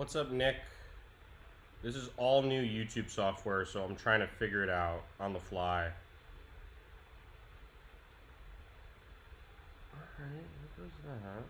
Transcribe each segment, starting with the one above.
What's up, Nick? This is all new YouTube software, so I'm trying to figure it out on the fly. Alright, what was that?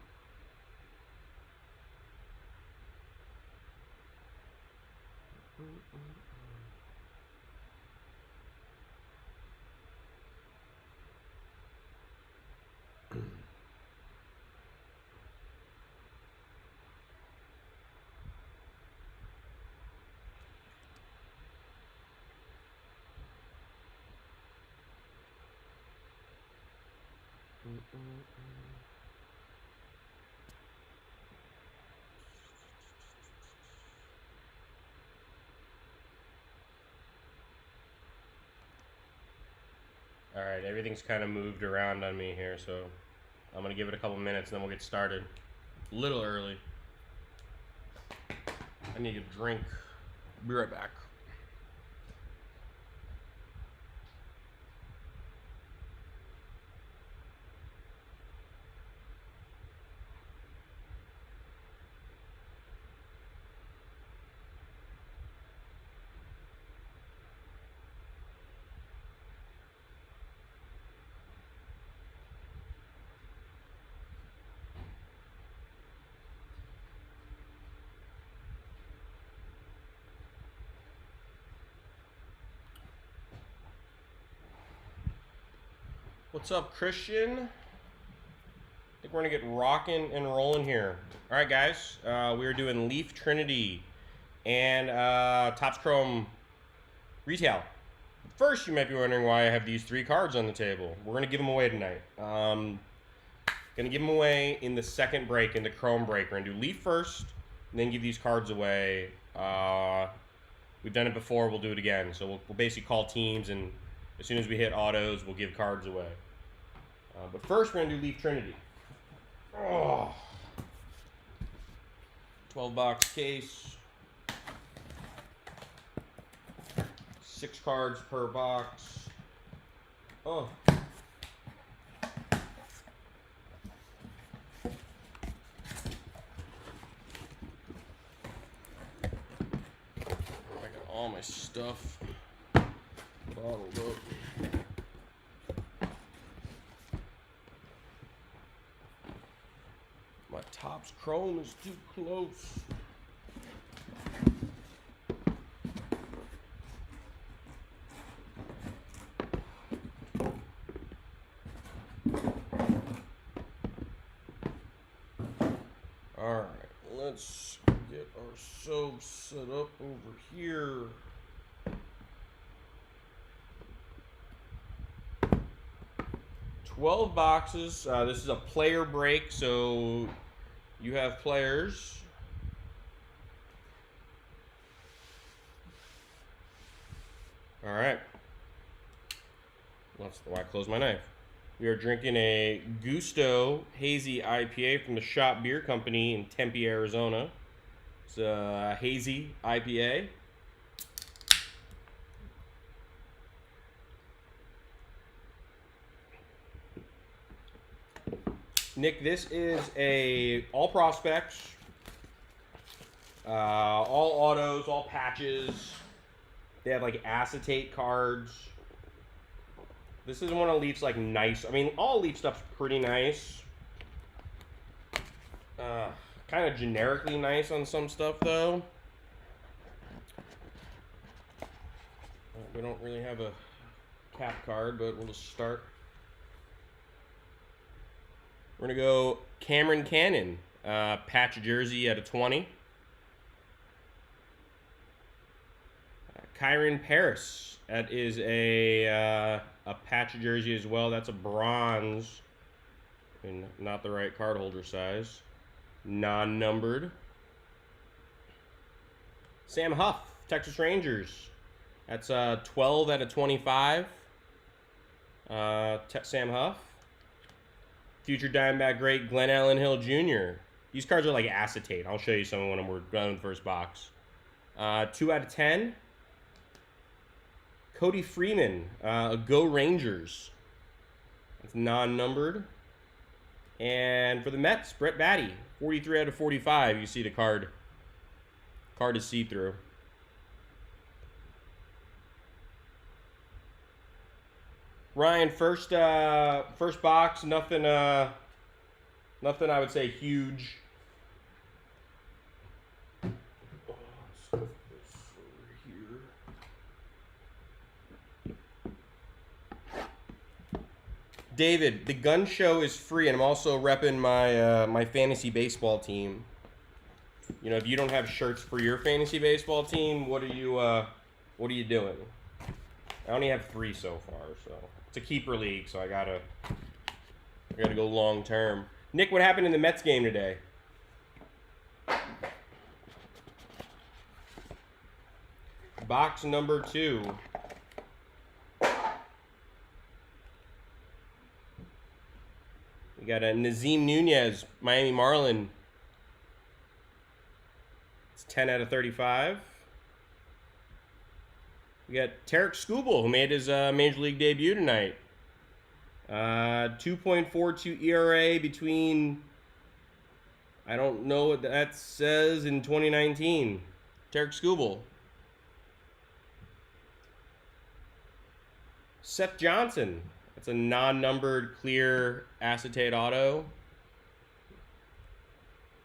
Alright, everything's kind of moved around on me here, so I'm going to give it a couple minutes and then we'll get started. A little early. I need a drink. Be right back. What's up, Christian? I think we're gonna get rocking and rolling here. All right, guys, we are doing Leaf Trinity and Topps Chrome retail. First, you might be wondering why I have these three cards on the table. We're gonna give them away tonight. Gonna give them away in the second break, in the Chrome break. We're gonna do Leaf first, and then give these cards away. We've done it before. We'll do it again. So we'll basically call teams, and as soon as we hit autos, we'll give cards away. But first, we're going to do Leaf Trinity. Oh. 12-box case. 6 cards per box. Oh. I got all my stuff bottled up. My Topps Chrome is too close. Alright, let's get ourselves set up over here. $12 boxes. This is a player break, so you have players. All right. That's why I close my knife. We are drinking a Gusto Hazy IPA from the Shop Beer Company in Tempe, Arizona. It's a hazy IPA. Nick, this is a all prospects, all autos, all patches. They have like acetate cards. This is one of Leaf's like nice. I mean, all Leaf stuff's pretty nice. Kind of generically nice on some stuff though. We don't really have a cap card, but we'll just start. We're going to go Cameron Cannon, patch jersey at a 20. Kyron Paris, that is a patch jersey as well. That's a bronze, and not the right card holder size. Non-numbered. Sam Huff, Texas Rangers. That's 12 out of 25. Sam Huff. Future Diamondback great Glenn Allen Hill Jr. These cards are like acetate. I'll show you some when we're done with the first box. 2 out of 10. Cody Freeman, Go Rangers. That's non-numbered. And for the Mets, Brett Batty, 43 out of 45. You see the card Card is see-through. Ryan, first box, nothing nothing I would say huge. David, the gun show is free, and I'm also repping my my fantasy baseball team. You know, if you don't have shirts for your fantasy baseball team, what are you doing? I only have 3 so far, so it's a keeper league, so I gotta go long term. Nick, what happened in the Mets game today? Box number 2. We got a Nazim Nunez, Miami Marlin. It's 10 out of 35. We got Tarek Skubal, who made his Major League debut tonight. 2.42 ERA between, I don't know what that says, in 2019. Tarek Skubal. Seth Johnson. It's a non-numbered clear acetate auto.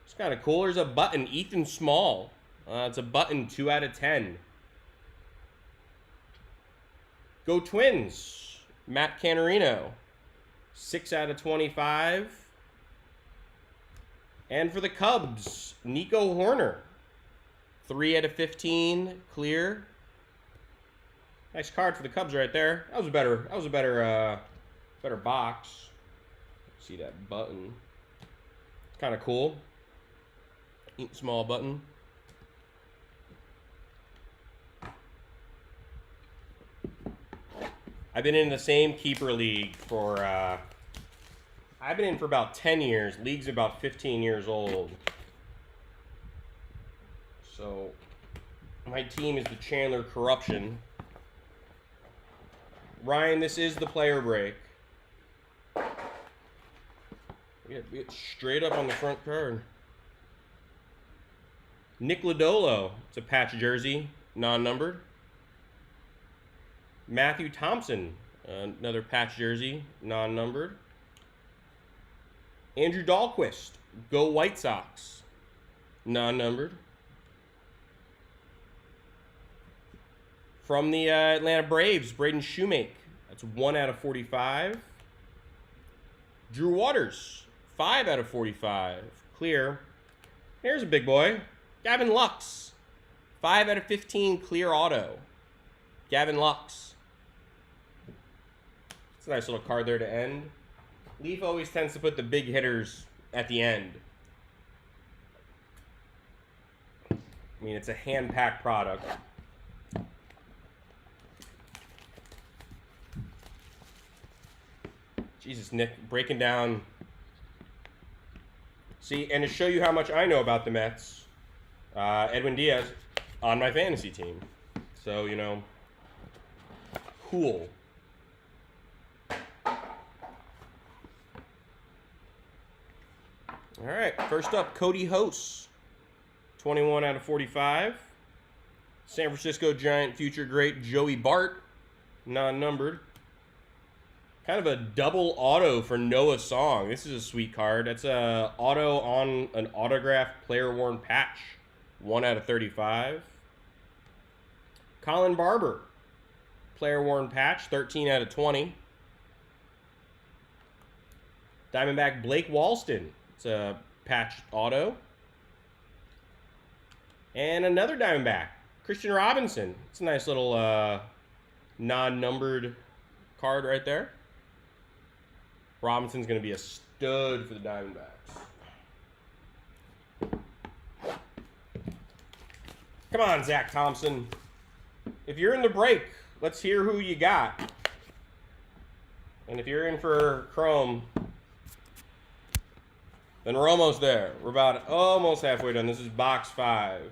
It's kind of cool. There's a button. Ethan Small. It's a button, 2 out of 10. Go Twins. Matt Canarino. 6 out of 25. And for the Cubs, Nico Horner. 3 out of 15. Clear. Nice card for the Cubs right there. That was a better box. See that button. Kind of cool. Small button. I've been in the same keeper league for I've been in for about 10 years. League's about 15 years old. So my team is the Chandler Corruption. Ryan, this is the player break. We get straight up on the front card. Nick Lodolo. It's a patch jersey, non-numbered. Matthew Thompson. Another patch jersey, non-numbered. Andrew Dahlquist. Go White Sox. Non-numbered. From the Atlanta Braves, Braden Shoemake. That's 1 out of 45. Drew Waters, 5 out of 45. Clear. Here's a big boy. Gavin Lux. 5 out of 15 clear auto. Gavin Lux. It's a nice little card there to end. Leaf always tends to put the big hitters at the end. I mean, it's a hand-packed product. Jesus, Nick, breaking down. See, and to show you how much I know about the Mets, Edwin Diaz on my fantasy team. So, you know, cool. All right, first up, Cody Hose, 21 out of 45. San Francisco Giant future great Joey Bart, non-numbered. Kind of a double auto for Noah Song. This is a sweet card. That's a auto on an autographed player-worn patch. 1 out of 35. Colin Barber. Player-worn patch. 13 out of 20. Diamondback Blake Walston. It's a patch auto. And another Diamondback. Christian Robinson. It's a nice little non-numbered card right there. Robinson's going to be a stud for the Diamondbacks. Come on, Zach Thompson. If you're in the break, let's hear who you got. And if you're in for Chrome, then we're almost there. We're about almost halfway done. This is box 5.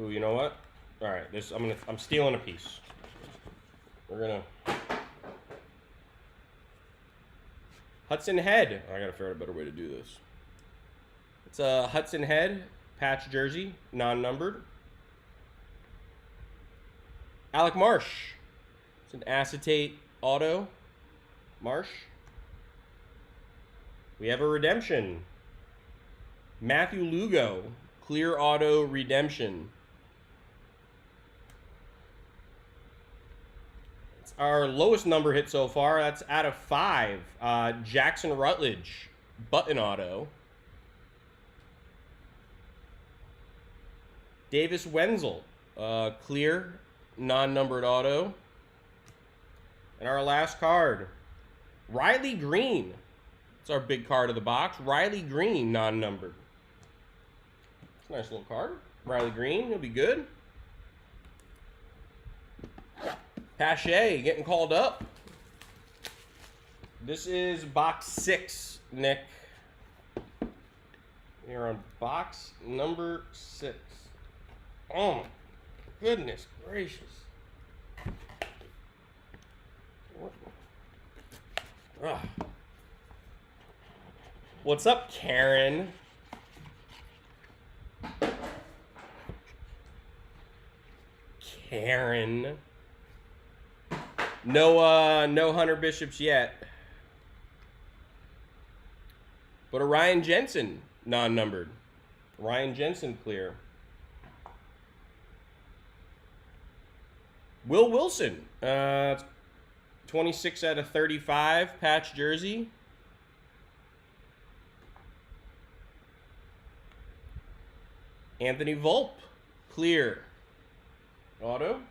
Ooh, you know what? All right, I'm stealing a piece. We're gonna Hudson Head. I gotta figure out a better way to do this. It's a Hudson Head, patch jersey, non-numbered. Alec Marsh. It's an acetate auto. Marsh. We have a redemption. Matthew Lugo, clear auto redemption. It's our lowest number hit so far. That's out of 5. Jackson Rutledge, button auto. Davis Wenzel, clear, non-numbered auto. And our last card, Riley Green. It's our big card of the box. Riley Green, non-numbered. It's a nice little card. Riley Green, he'll be good. Pache getting called up. This is box 6, Nick. We're on box number 6. Oh my goodness gracious. Ugh. What's up, Karen? Karen. No Hunter Bishops yet. But a Ryan Jensen, non-numbered. Ryan Jensen clear. Will Wilson, 26 out of 35, patch jersey. Anthony Volpe, clear. Auto.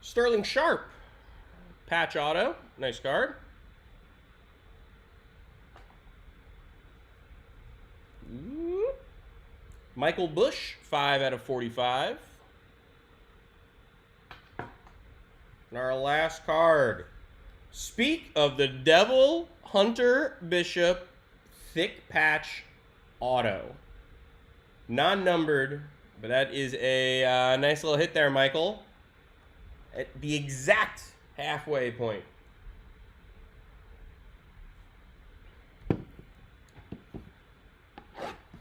Sterling Sharp, patch auto. Nice card. Ooh. Michael Bush, 5 out of 45. And our last card. Speak of the Devil, Hunter Bishop, thick patch auto. Non-numbered, but that is a nice little hit there, Michael. At the exact halfway point.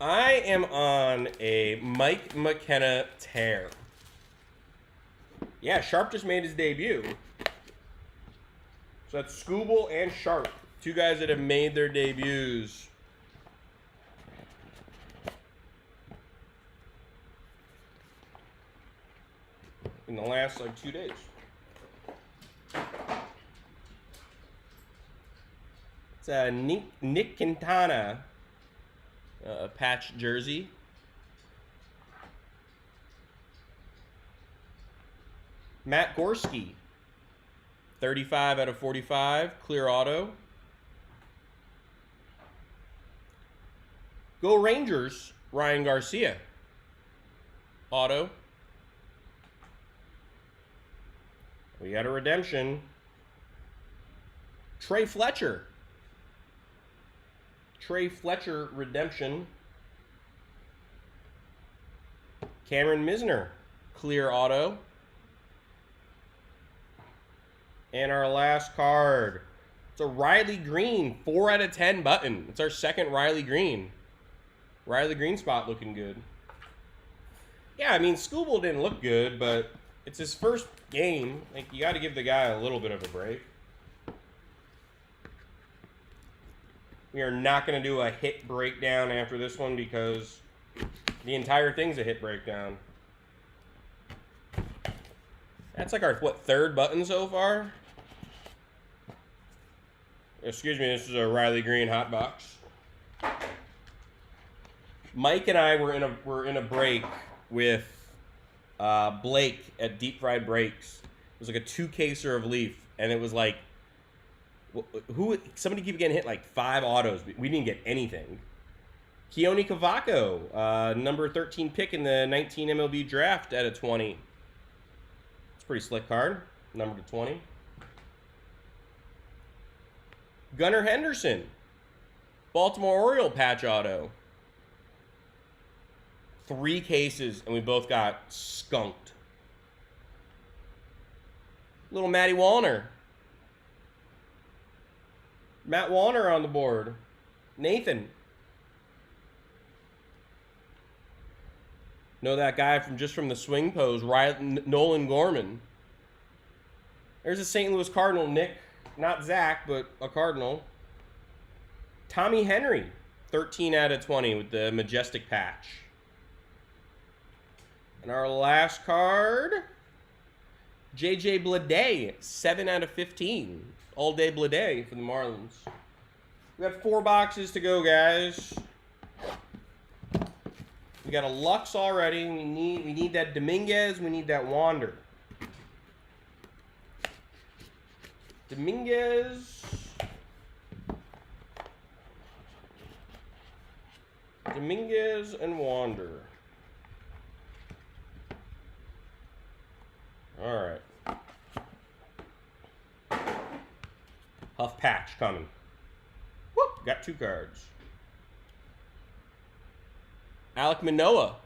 I am on a Mike McKenna tear. Yeah, Sharp just made his debut. So that's Scooble and Sharp. 2 guys that have made their debuts. In the last, 2 days. It's Nick Quintana patch jersey. Matt Gorski, 35 out of 45, clear auto. Go Rangers, Ryan Garcia, auto. We got a redemption. Trey Fletcher. Trey Fletcher redemption. Cameron Misner, clear auto. And our last card. It's a Riley Green, 4 out of 10 button. It's our second Riley Green. Riley Green spot looking good. Yeah, I mean, Scooble didn't look good, but it's his first game. You got to give the guy a little bit of a break. We are not going to do a hit breakdown after this one because the entire thing's a hit breakdown. That's like our, third button so far? Excuse me, this is a Riley Green hot box. Mike and I were in a break with Blake at Deep Fried Breaks. It was like a 2-caser of Leaf, and it was like, somebody keep getting hit 5 autos. We didn't get anything. Keone Cavaco, number 13 pick in the 19 MLB draft at a 20. It's a pretty slick card, number to 20. Gunnar Henderson, Baltimore Oriole patch auto. 3 cases, and we both got skunked. Little Matty Wallner. Matt Wallner on the board. Nathan, Know that guy from the swing pose, Nolan Gorman. There's a St. Louis Cardinal, Nick. Not Zach, but a Cardinal. Tommy Henry, 13 out of 20 with the majestic patch. And our last card, JJ Bleday, 7 out of 15. All day Bleday for the Marlins. We got 4 boxes to go, guys. We got a Lux already. We need that Dominguez. We need that Wander. Dominguez. Dominguez and Wander. All right. Huff patch coming. Whoop, got 2 cards. Alek Manoah,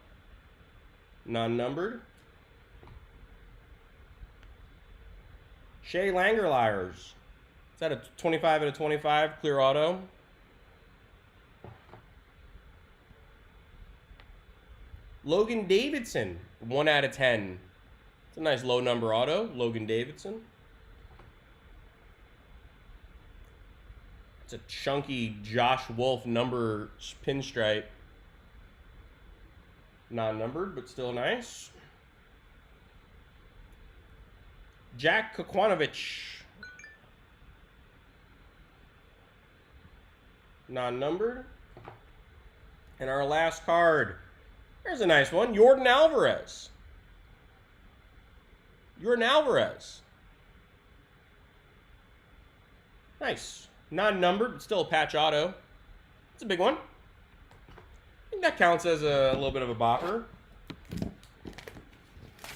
non-numbered. Shea Langerliers. Is that a 25 out of 25 clear auto? Logan Davidson, 1 out of 10. It's a nice low number auto, Logan Davidson. It's a chunky Josh Wolf number pinstripe. Non-numbered, but still nice. Jack Kokwanovich. Non-numbered. And our last card. There's a nice one. Yordan Alvarez. Yordan Alvarez. Nice. Non-numbered, but still a patch auto. It's a big one. I think that counts as a little bit of a bopper.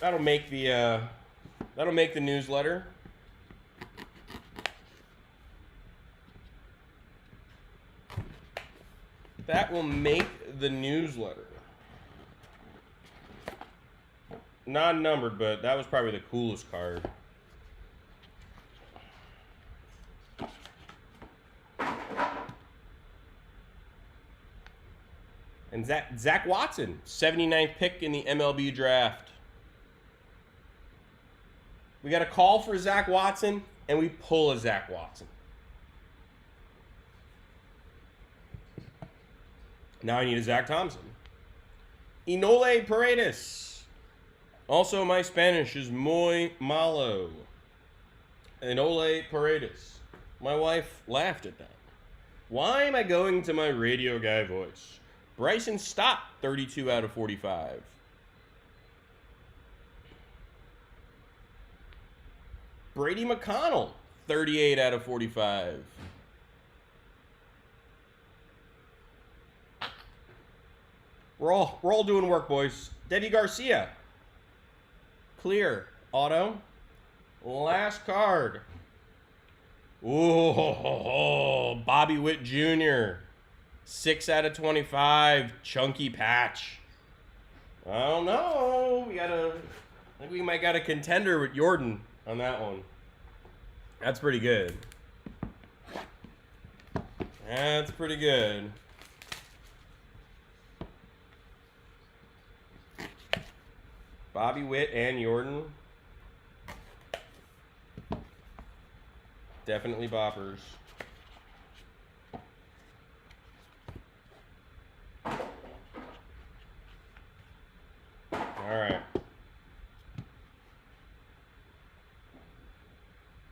That'll make the newsletter. That will make the newsletter. Non-numbered, but that was probably the coolest card. And Zach Watson, 79th pick in the MLB draft. We got a call for Zach Watson, and we pull a Zach Watson. Now I need a Zach Thompson. Enole Paredes. Also, my Spanish is muy malo. Enole Paredes. My wife laughed at that. Why am I going to my radio guy voice? Bryson Stott, 32 out of 45. Brady McConnell, 38 out of 45. We're all doing work, boys. Debbie Garcia. Clear. Auto. Last card. Ooh, Bobby Witt Jr. 6 out of 25. Chunky patch. I don't know. I think we might got a contender with Yordan on that one. That's pretty good. That's pretty good. Bobby Witt and Yordan. Definitely boppers. All right.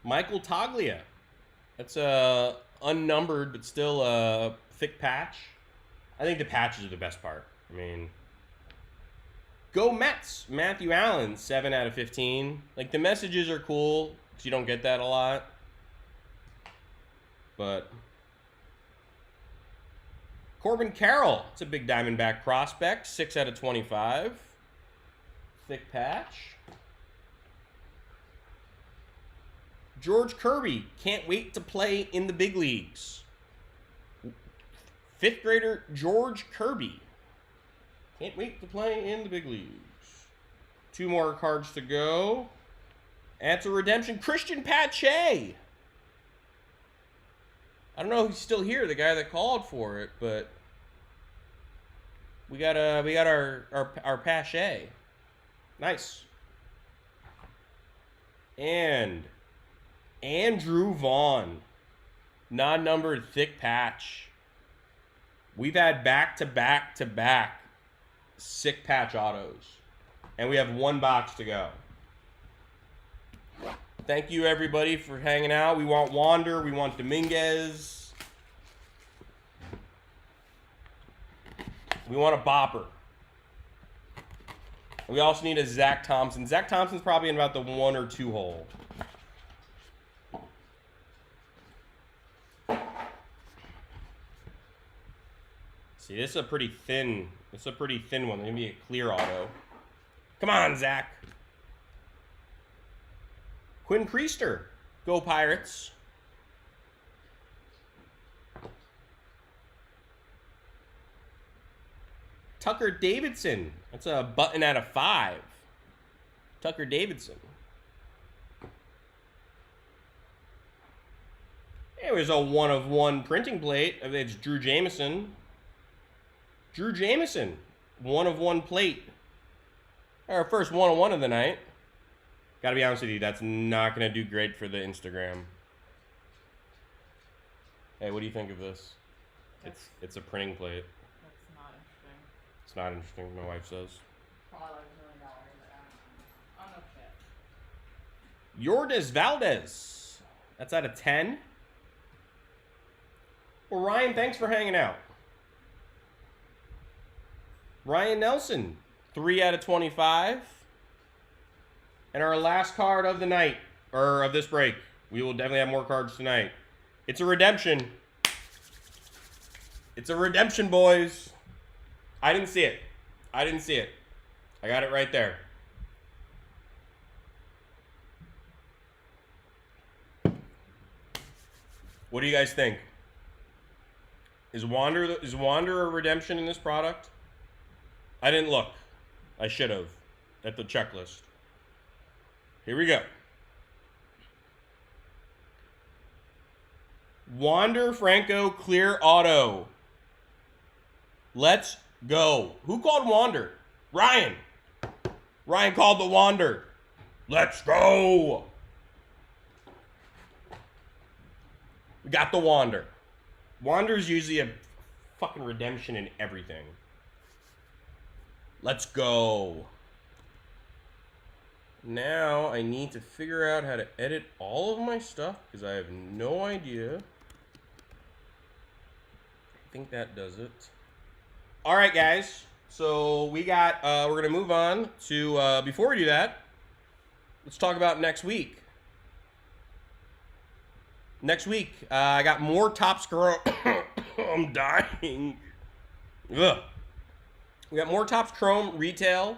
Michael Toglia. That's a unnumbered, but still a thick patch. I think the patches are the best part. I mean, go Mets. Matthew Allen, 7 out of 15. Like, the messages are cool because you don't get that a lot. But Corbin Carroll, it's a big Diamondback prospect, 6 out of 25. Thick patch. George Kirby, can't wait to play in the big leagues. 5th grader George Kirby. Can't wait to play in the big leagues. 2 more cards to go. That's a redemption. Christian Pache. I don't know if he's still here, the guy that called for it, but We got our Pache. Nice. And Andrew Vaughn, non-numbered thick patch. We've had back-to-back sick patch autos, and we have one box to go. Thank you, everybody, for hanging out. We want Wander. We want Dominguez. We want a bopper. We also need a Zach Thompson. Zach Thompson's probably in about the 1 or 2 hole. See, this is a pretty thin. It's a pretty thin one. Maybe a clear auto. Come on, Zach. Quinn Priester. Go Pirates. Tucker Davidson. That's a button out of 5. Tucker Davidson. It was a 1-of-1 printing plate. It's Drew Jameson. Drew Jameson. 1-of-1 plate. Our first 1-of-1 of the night. Gotta be honest with you, that's not gonna do great for the Instagram. Hey, what do you think of this? It's a printing plate. That's not interesting. It's not interesting, my wife says. Probably like $1 million, but I don't know. Yordes Valdez. That's out of 10. Well, Ryan, thanks for hanging out. Ryan Nelson, 3 out of 25. And our last card of the night, or of this break. We will definitely have more cards tonight. It's a redemption. It's a redemption, boys. I didn't see it. I didn't see it. I got it right there. What do you guys think? Is Wander a redemption in this product? I didn't look. I should have at the checklist. Here we go. Wander Franco clear auto. Let's go. Who called Wander? Ryan. Ryan called the Wander. Let's go. We got the Wander. Wander's usually a fucking redemption in everything. Let's go. Now I need to figure out how to edit all of my stuff because I have no idea. I think that does it. All right, guys. So we got, we're going to move on to, before we do that, let's talk about next week. Next week, I got more Topps Chrome. I'm dying. Ugh. We got more Topps Chrome retail.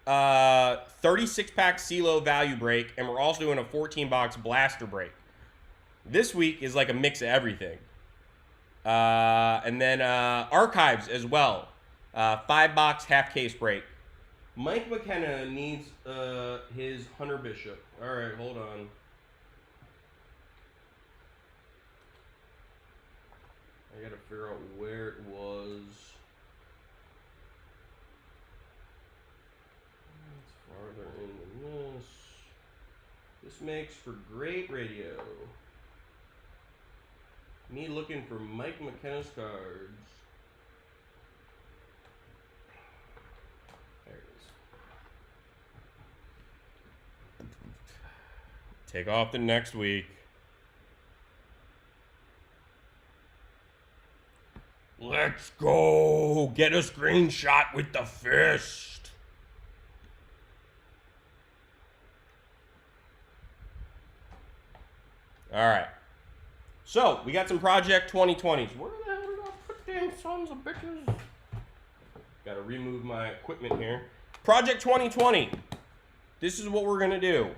36-pack CeeLo value break, and we're also doing a 14-box blaster break. This week is like a mix of everything. And then archives as well. 5-box half-case break. Mike McKenna needs his Hunter Bishop. All right, hold on. I gotta figure out where it was. Farther in than this. This makes for great radio. Me looking for Mike McKenna's cards. There it is. Take off the next week. Let's go. Get a screenshot with the fist. All right. So, we got some Project 2020s. Where the hell did I put them sons of bitches? Got to remove my equipment here. Project 2020. This is what we're going to do.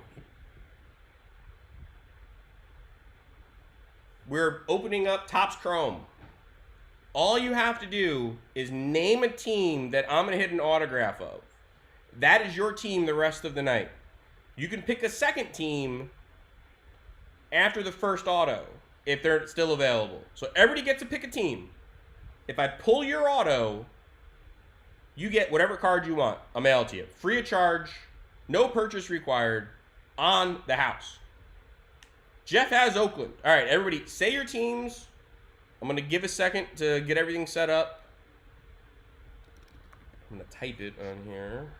We're opening up Topps Chrome. All you have to do is name a team that I'm going to hit an autograph of. That is your team the rest of the night. You can pick a second team after the first auto if they're still available. So everybody gets to pick a team. If I pull your auto, You get whatever card you want. I'll mail it to you. Free of charge. No purchase required. On the house. Jeff has Oakland. All right, everybody, say your teams. I'm going to give a second to get everything set up. I'm going to type it on here.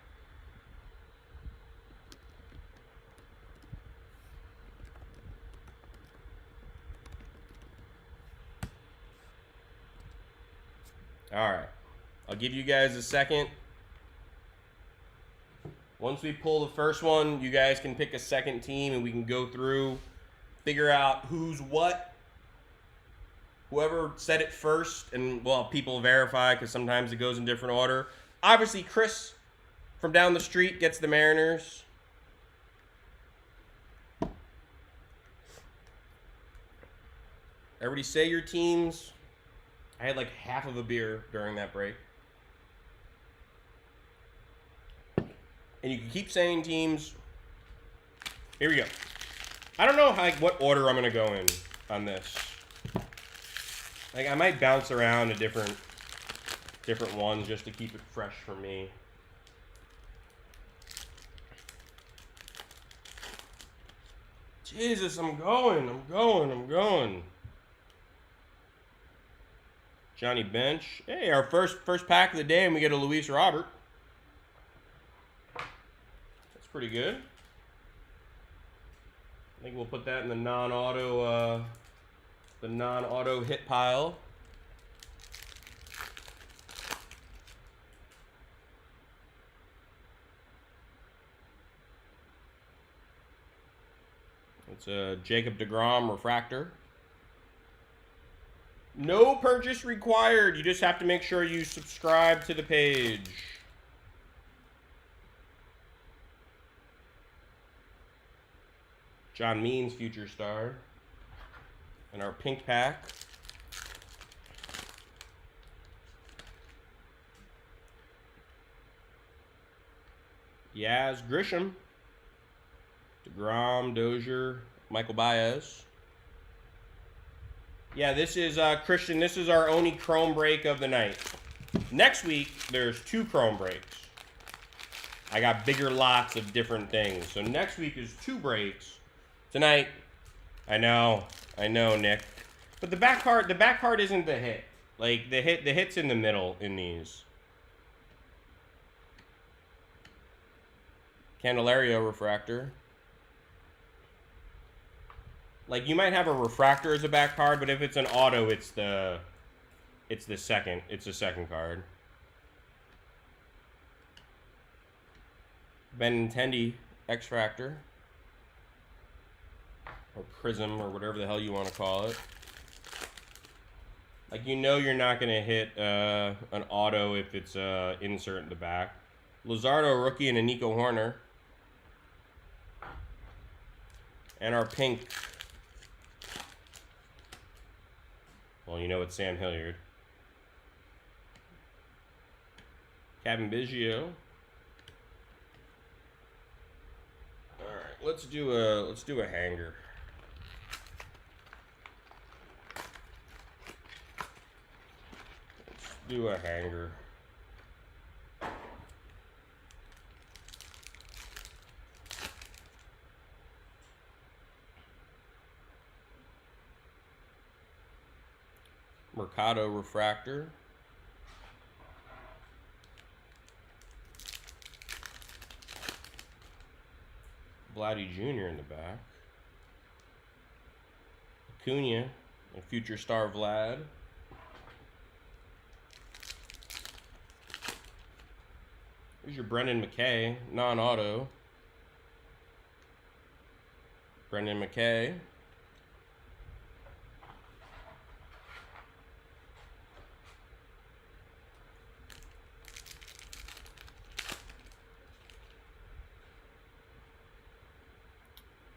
All right. I'll give you guys a second. Once we pull the first one, you guys can pick a second team and we can go through, figure out who's what. Whoever said it first, and well, people verify because sometimes it goes in different order. Obviously, Chris from down the street gets the Mariners. Everybody say your teams. I had like half of a beer during that break. And you can keep saying teams. Here we go. I don't know what order I'm going to go in on this. Like, I might bounce around to different ones just to keep it fresh for me. Jesus, I'm going. Johnny Bench. Hey, our first pack of the day, and we get a Luis Robert. That's pretty good. I think we'll put that in the non-auto hit pile. It's a Jacob deGrom refractor. No purchase required. You just have to make sure you subscribe to the page. John Means, future star. And our pink pack. Yaz Grisham. DeGrom, Dozier, Michael Baez. Yeah, this is, Christian, this is our only chrome break of the night. Next week, there's 2 chrome breaks. I got bigger lots of different things. So next week is 2 breaks. Tonight, I know, Nick. But the back card isn't the hit. Like, the hit's in the middle in these. Candelario refractor. Like, you might have a refractor as a back card, but if it's an auto, it's the second card. Benintendi X-Fractor. Or Prism, or whatever the hell you want to call it. Like, you know you're not going to hit an auto if it's insert in the back. Luzardo rookie and a Nico Horner. And our pink. Well, you know it's Sam Hilliard. Kevin Biggio. All right, let's do a hanger. Let's do a hanger. Mercado refractor. Vladdy Jr. in the back. Acuna, a future star Vlad. Here's your Brendan McKay, non-auto. Brendan McKay.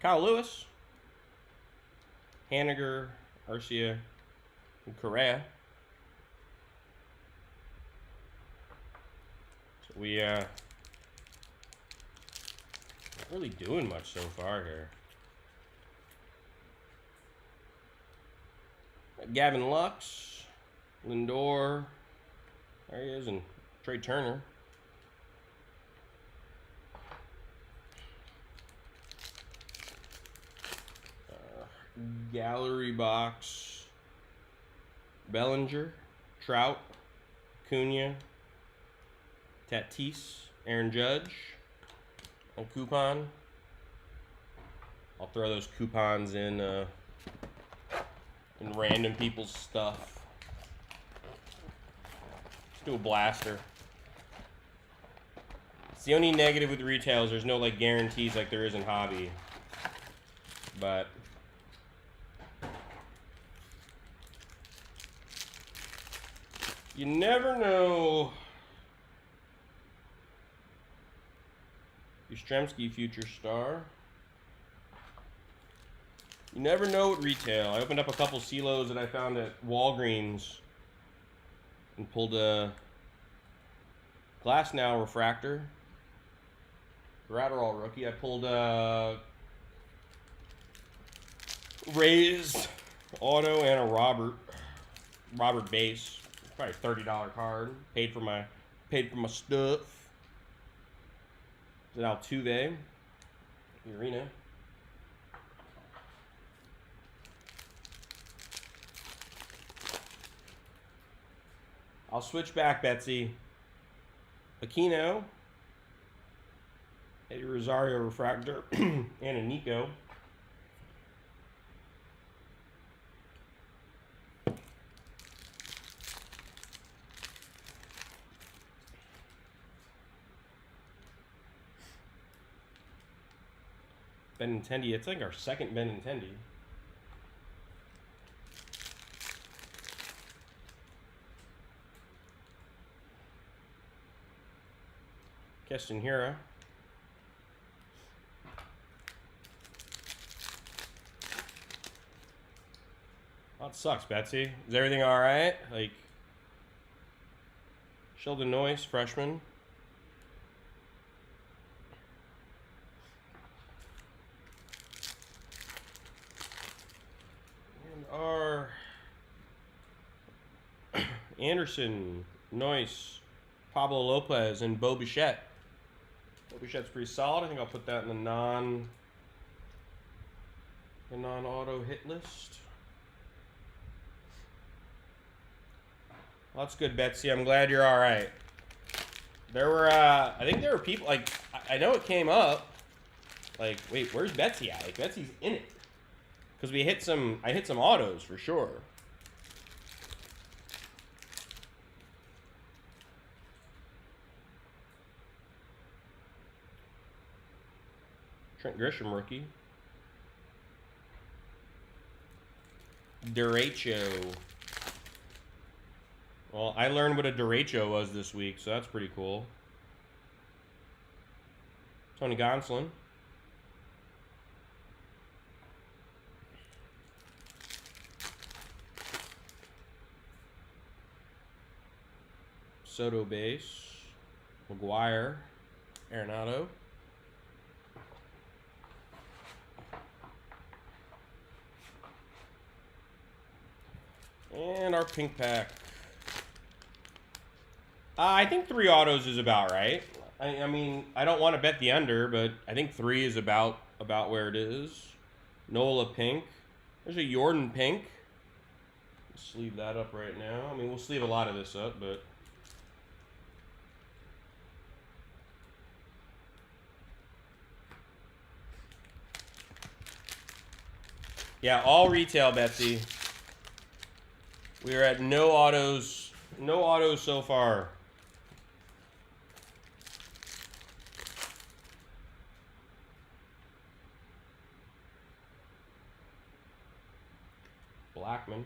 Kyle Lewis, Haniger, Arcia, and Correa. So we not really doing much so far here. Gavin Lux, Lindor, there he is, and Trey Turner. Gallery box. Bellinger, Trout, Cunha, Tatis, Aaron Judge, and coupon. I'll throw those coupons in random people's stuff. Let's do a blaster. It's the only negative with retail is there's no like guarantees like there is in hobby. But you never know. Yastrzemski, future star. You never know at retail. I opened up a couple silos that I found at Walgreens and pulled a Glass Now refractor. Gratterall rookie. I pulled a Rays auto and a Robert base. Probably $30 card. Paid for my stuff. It's an Altuve. Arena. I'll switch back, Betsy. Aquino. Eddie Rosario refractor. And a Nico. Benintendi. It's like our second Benintendi. Keston Hira. That sucks, Betsy. Is everything all right? Like Sheldon Noyce, freshman. And our Anderson, Noyce, Pablo Lopez, and Bo Bichette. Bo Bichette's pretty solid. I think I'll put that in the non-auto hit list. Well, that's good, Betsy. I'm glad you're all right. There were, I think there were people, like, I know it came up. Like, wait, where's Betsy at? Like, Betsy's in it. Because I hit some autos for sure. Trent Grisham rookie. Derecho. Well, I learned what a derecho was this week, so that's pretty cool. Tony Gonsolin. Soto base. McGuire. Arenado. And our pink pack. I think 3 autos is about right. I mean, I don't want to bet the under, but I think 3 is about where it is. Nola pink. There's a Jordan pink. Let's sleeve that up right now. I mean, we'll sleeve a lot of this up, but... yeah, all retail, Betsy. We are at no autos so far. Blackman.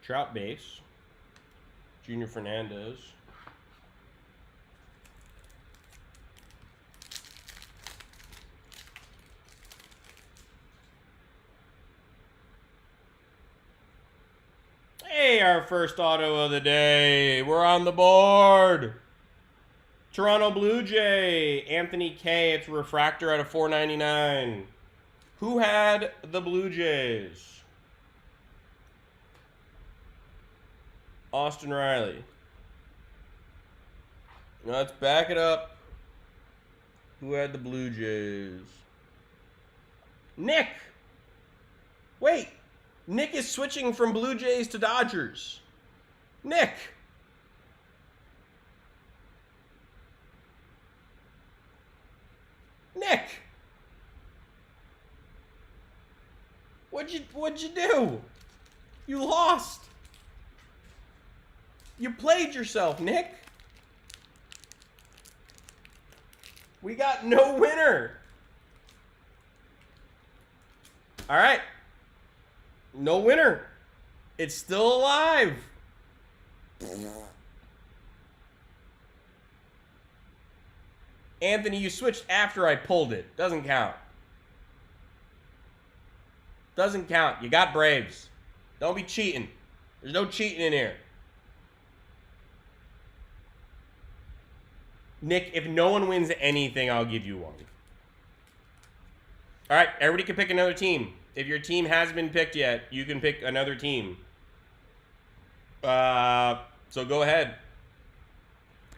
Trout base. Junior Fernandez. Hey, our first auto of the day. We're on the board. Toronto Blue Jay, Anthony K. It's a refractor out of $4.99. Who had the Blue Jays? Austin Riley. Let's back it up. Who had the Blue Jays? Nick! Wait! Nick is switching from Blue Jays to Dodgers. Nick! Nick! What'd you do? You lost. You played yourself, Nick. We got no winner. All right. No winner. It's still alive. Anthony, you switched after I pulled it. Doesn't count. Doesn't count. You got Braves. Don't be cheating. There's no cheating in here. Nick, if no one wins anything, I'll give you one. All right, everybody can pick another team. If your team hasn't been picked yet, you can pick another team. So go ahead.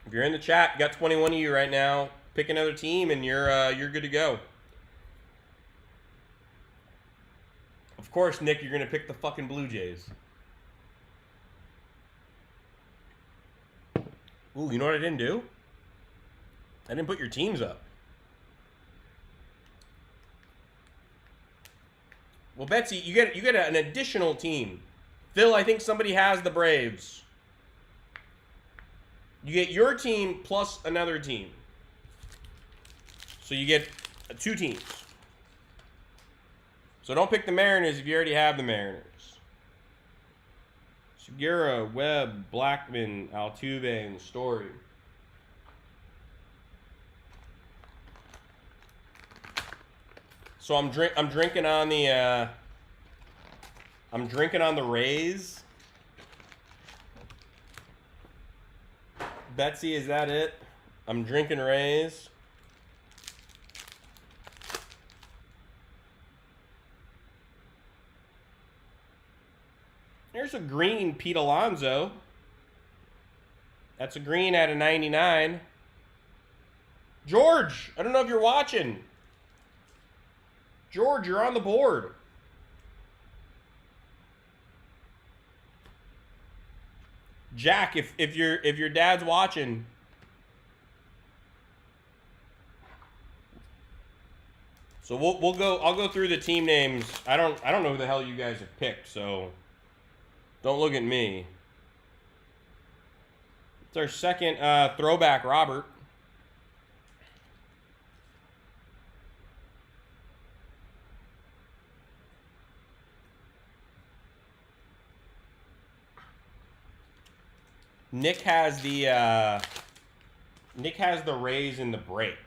If you're in the chat, you got 21 of you right now. Pick another team, and you're good to go. Of course, Nick, you're gonna pick the fucking Blue Jays. Ooh, you know what I didn't do? I didn't put your teams up. Well, Betsy, you get an additional team. Phil, I think somebody has the Braves. You get your team plus another team. So you get 2 teams. So don't pick the Mariners if you already have the Mariners. Segura, Webb, Blackman, Altuve, and Story. So I'm drinking on the Rays. Betsy, is that it? I'm drinking Rays. There's a green Pete Alonso. That's a green out of 99. George, I don't know if you're watching. George, you're on the board. Jack, if your dad's watching. So we'll go. I'll go through the team names. I don't know who the hell you guys have picked, so don't look at me. It's our second throwback, Robert. Nick has the Rays in the break.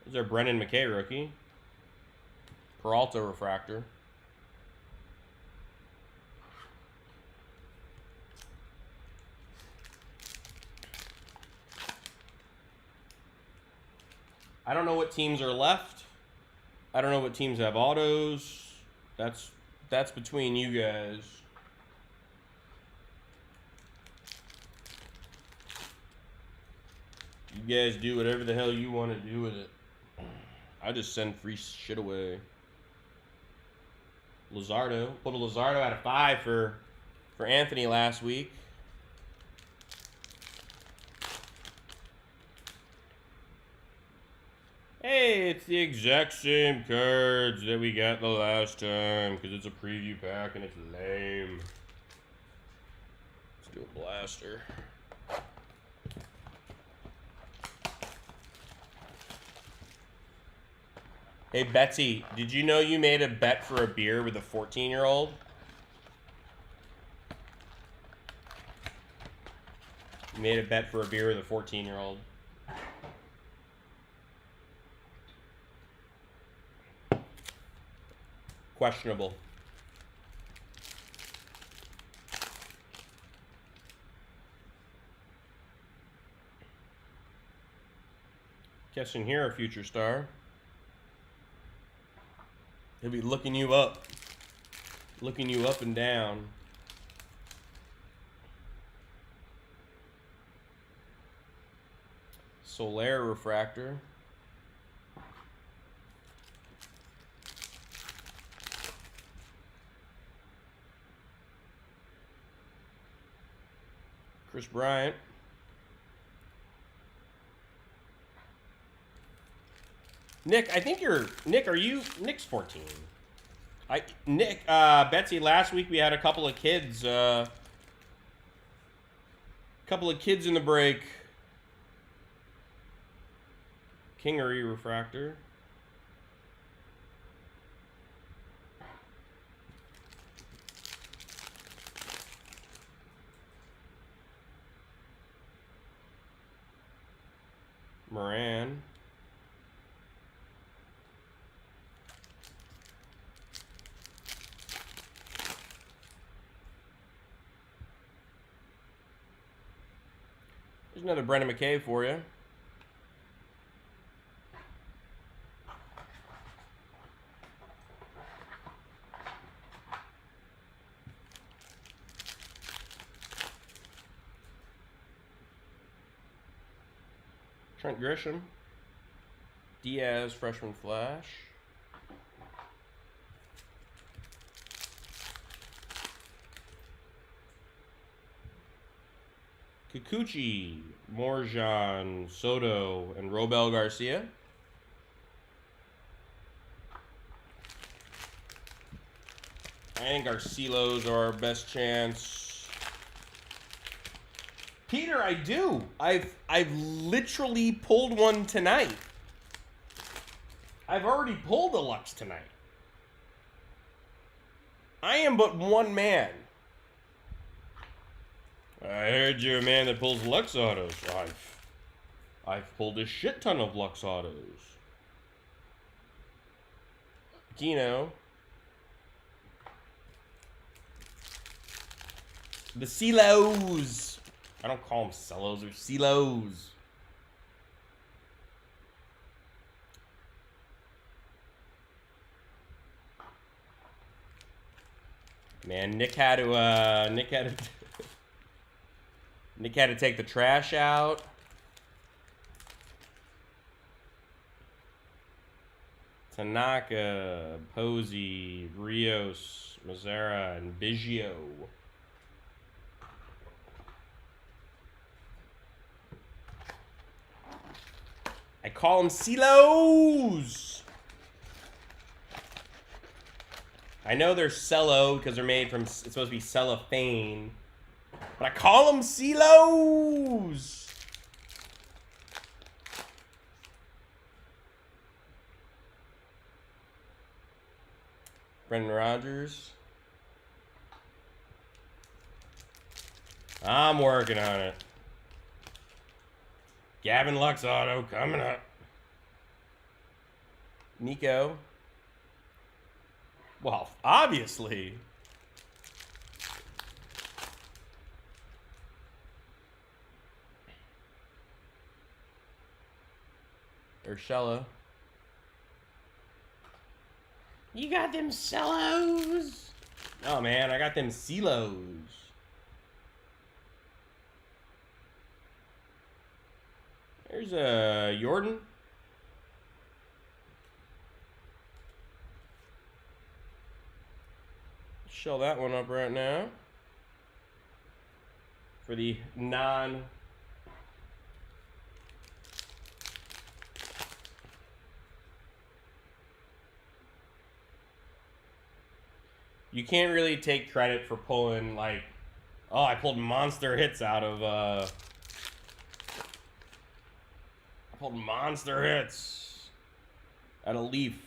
There's our Brennan McKay rookie. Peralta refractor. I don't know what teams are left. I don't know what teams have autos. That's between you guys. You guys do whatever the hell you want to do with it. I just send free shit away. Luzardo. Put a Luzardo out of 5 for Anthony last week. Hey, it's the exact same cards that we got the last time because it's a preview pack and it's lame. Let's do a blaster. Hey, Betsy, did you know you made a bet for a beer with a 14-year-old? You made a bet for a beer with a 14-year-old. Questionable. Guessing here, a future star. He'll be looking you up and down. Solaire refractor. Chris Bryant. Nick, I think you're Nick. Are you Nick's 14? Nick, Betsy. Last week we had a couple of kids. Couple of kids in the break. Kingery refractor. Moran. There's another Brendan McKay for you. Trent Grisham. Diaz, freshman flash. Kikuchi, Morjan, Soto, and Robel Garcia. I think our Silos are our best chance. Peter, I do. I've literally pulled one tonight. I've already pulled a Lux tonight. I am but one man. I heard you're a man that pulls Lux autos. I've pulled a shit ton of Lux autos. Gino. The Silos. I don't call them Celos, they're Silos. Man, Nick had to Nick had to take the trash out. Tanaka, Posey, Rios, Mazzara, and Biggio. I call them Silos. I know they're cello because they're made from, it's supposed to be cellophane. But I call them Silos. Brendan Rodgers. I'm working on it. Gavin Lux auto coming up. Nico. Well, obviously. Urshela. You got them cellos. Oh man, I got them Silos. There's a Jordan. Shell that one up right now. For the non. You can't really take credit for pulling, like, oh, I pulled monster hits out of, I pulled monster hits out of Leaf.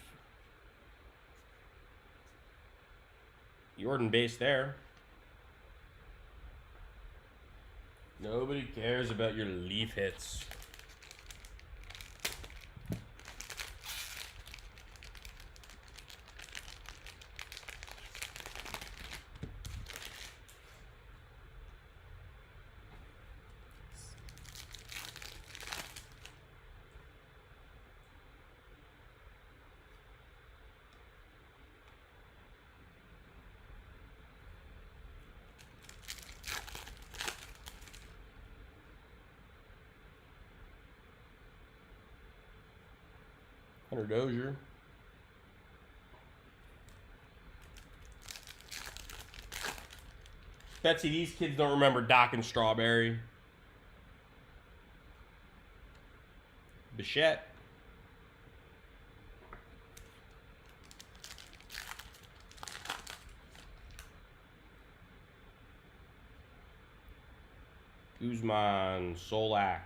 Jordan base there. Nobody cares about your Leaf hits. Hunter Dozier. Betsy, these kids don't remember Doc and Strawberry. Bichette. Guzman, Solak,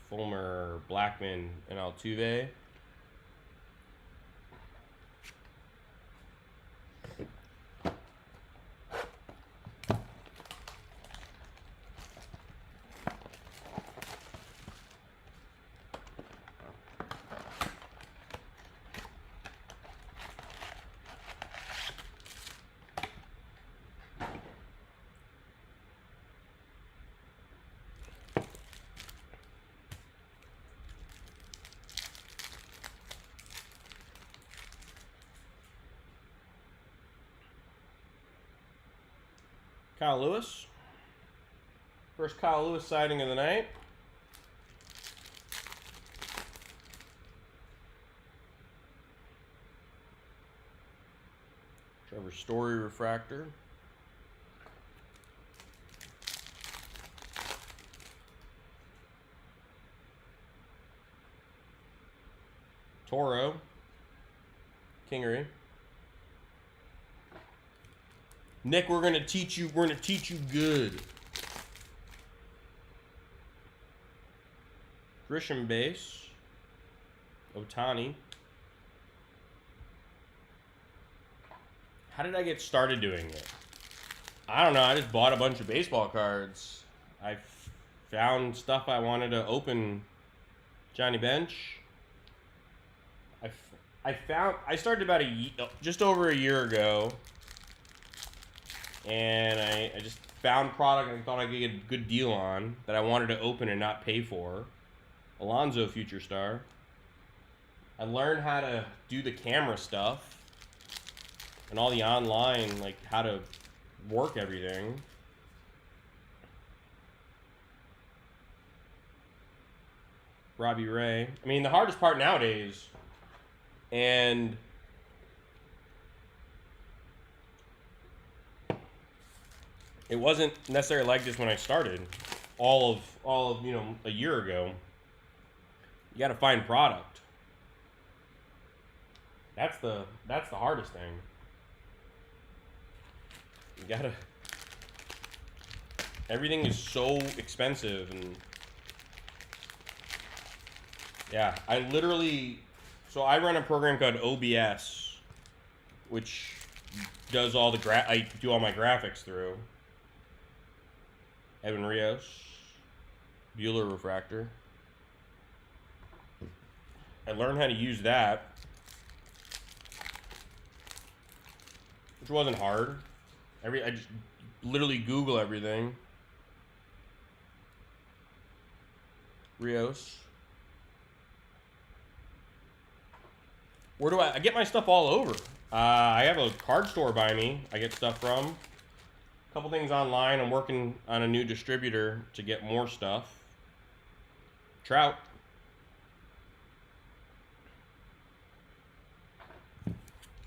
Fulmer, Blackman, and Altuve. Kyle Lewis. First Kyle Lewis sighting of the night. Trevor Story refractor. Toro. Kingery. Nick, we're gonna teach you good. Grisham base. Otani. How did I get started doing it? I don't know. I just bought a bunch of baseball cards. I found stuff I wanted to open. Johnny Bench. I started about just over a year ago. And I just found product I thought I could get a good deal on that I wanted to open and not pay for. Alonso Future Star. I learned how to do the camera stuff and all the online, like how to work everything. Robbie Ray. I mean, the hardest part nowadays, and it wasn't necessarily like this when I started, all of a year ago. You got to find product. That's the hardest thing. You gotta. Everything is so expensive, and yeah, I run a program called OBS, which does all I do all my graphics through. Evan Rios, Bueller refractor. I learned how to use that, which wasn't hard. I just literally Google everything. Rios. Where do I get my stuff all over? I have a card store by me. I get stuff from. A couple things online. I'm working on a new distributor to get more stuff. Trout.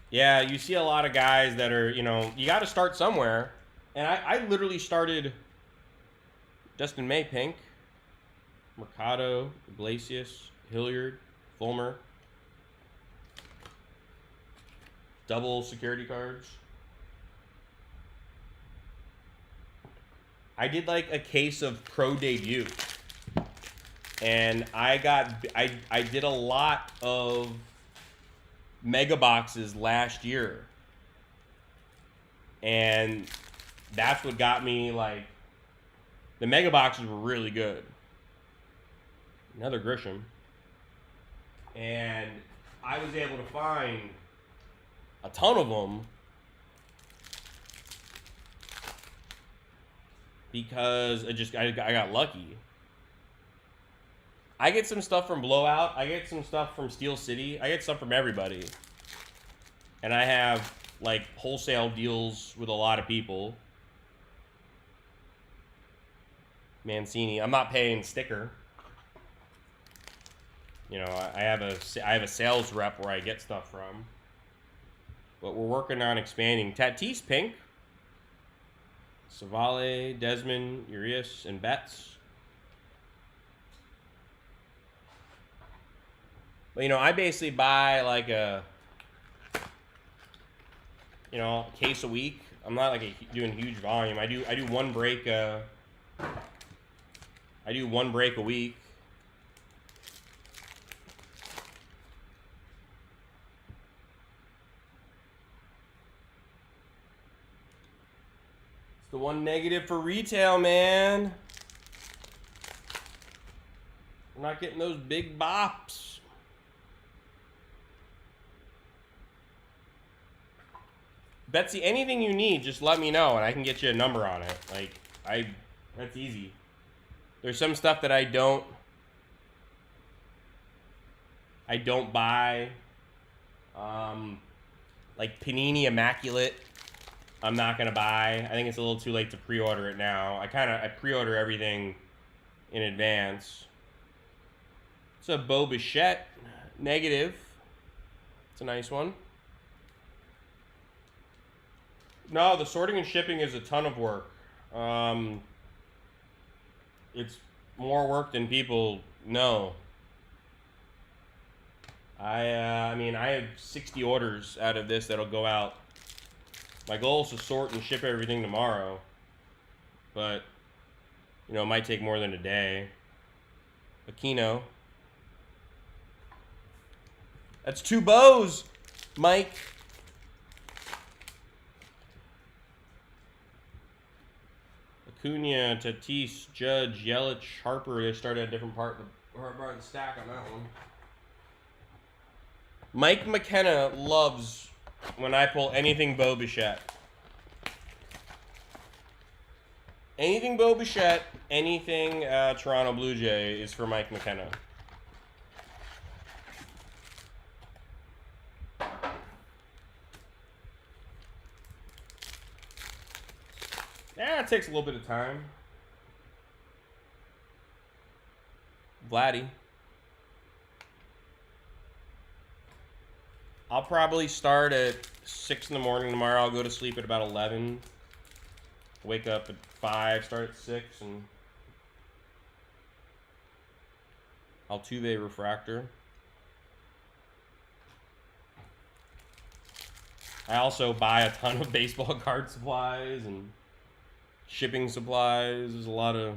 Yeah, you see a lot of guys that are, you got to start somewhere. And I literally started Dustin May, pink. Mercado, Iglesias, Hilliard, Fulmer. Double security cards. I did like a case of pro debut. And I did a lot of mega boxes last year. And that's what got me, like, the mega boxes were really good. Another Grisham. And I was able to find a ton of them because I got lucky. I get some stuff from Blowout. I get some stuff from Steel City. I get stuff from everybody. And I have, like, wholesale deals with a lot of people. Mancini. I'm not paying sticker. you know, I have a sales rep where I get stuff from. But we're working on expanding. Tatis pink. Savale, Desmond, Urias, and Betts. But, you know, I basically buy like a, you know, case a week. I'm not like doing huge volume. I do one break. I do one break a week. It's the one negative for retail, man. We're not getting those big bops. Betsy, anything you need, just let me know and I can get you a number on it. Like, that's easy. There's some stuff that I don't buy. Like Panini Immaculate, I'm not gonna buy. I think it's a little too late to pre-order it now. I pre-order everything in advance. It's a Bo Bichette negative. It's a nice one. No, the sorting and shipping is a ton of work. It's more work than people know. I mean, I have 60 orders out of this that'll go out. My goal is to sort and ship everything tomorrow. But, you know, it might take more than a day. Aquino. That's 2 bows, Mike. Acuna, Tatis, Judge, Yelich, Harper. They started at a different part of the stack on that one. Mike McKenna loves when I pull anything Bo Bichette. Anything Bo Bichette, anything Toronto Blue Jay is for Mike McKenna. Yeah, it takes a little bit of time. Vladdy. I'll probably start at 6 in the morning tomorrow. I'll go to sleep at about 11. Wake up at 5, start at 6, and Altuve refractor. I also buy a ton of baseball card supplies and shipping supplies. There's a lot of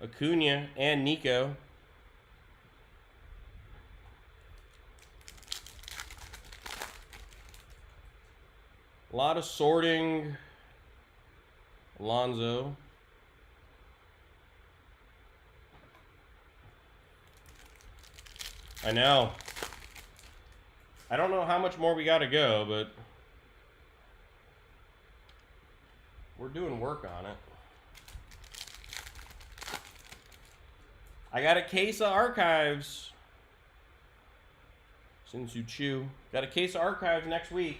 Acuna and Nico. A lot of sorting. Alonzo. I know. I don't know how much more we got to go, but we're doing work on it. I got a case of archives. Since you chew. Got a case of archives next week.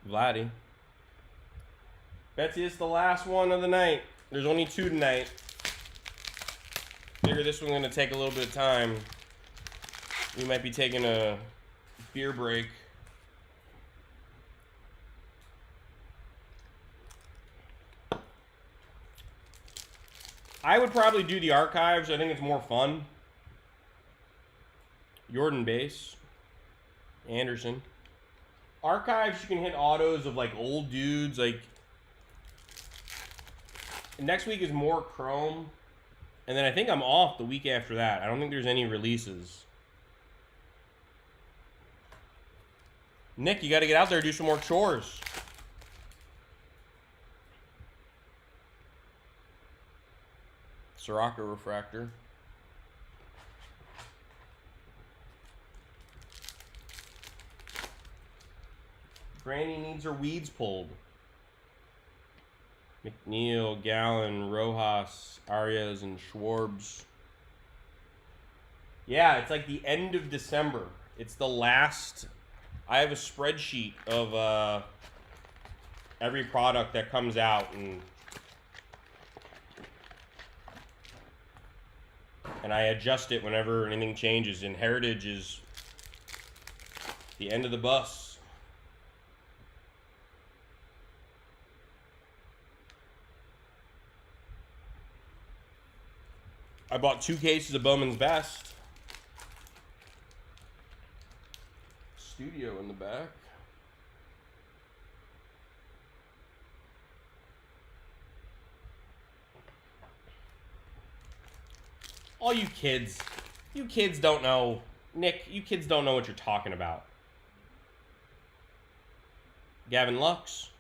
Vladdy. Betsy, it's the last one of the night. There's only 2 tonight. Figure this one's going to take a little bit of time. We might be taking a beer break. I would probably do the archives. I think it's more fun. Jordan base. Anderson. Archives, you can hit autos of like old dudes. Like next week is more Chrome, and then I think I'm off the week after that. I don't think there's any releases. Nick, you got to get out there and do some more chores. Sirocco refractor. Granny needs her weeds pulled. McNeil, Gallen, Rojas, Arias, and Schwarbs. Yeah, it's like the end of December. It's the last. I have a spreadsheet of every product that comes out, and I adjust it whenever anything changes. And Heritage is the end of the bus. I bought 2 cases of Bowman's Best. Studio in the back. All you kids don't know. Nick, you kids don't know what you're talking about. Gavin Lux.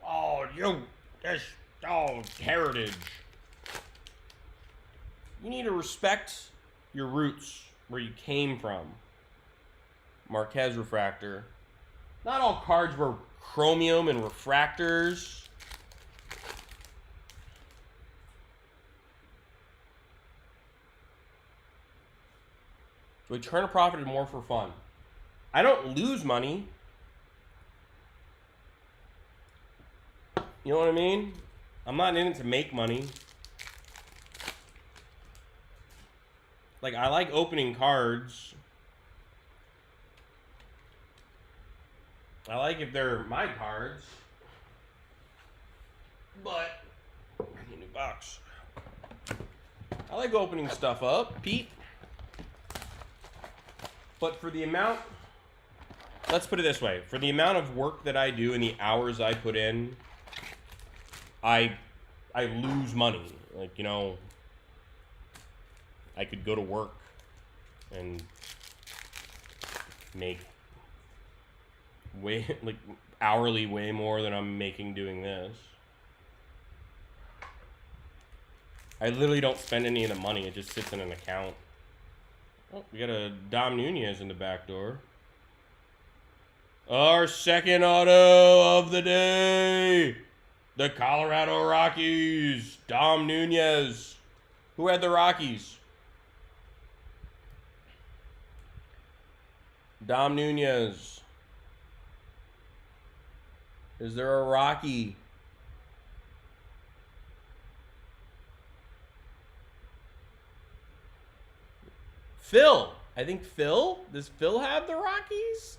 Oh, Heritage. You need to respect your roots, where you came from. Marquez Refractor. Not all cards were chromium and refractors. So we turn a profit and more for fun. I don't lose money. You know what I mean? I'm not in it to make money. Like, I like opening cards. I like if they're my cards. But I need a new box. I like opening stuff up, Pete. But for the amount, let's put it this way. For the amount of work that I do and the hours I put in, I lose money. Like, you know, I could go to work and make way, like, hourly way more than I'm making doing this. I literally don't spend any of the money. It just sits in an account. Oh, we got a Dom Nunez in the back door. Our second auto of the day. The Colorado Rockies. Dom Nunez. Who had the Rockies? Dom Nunez. Is there a Rocky? Phil. I think Phil. Does Phil have the Rockies?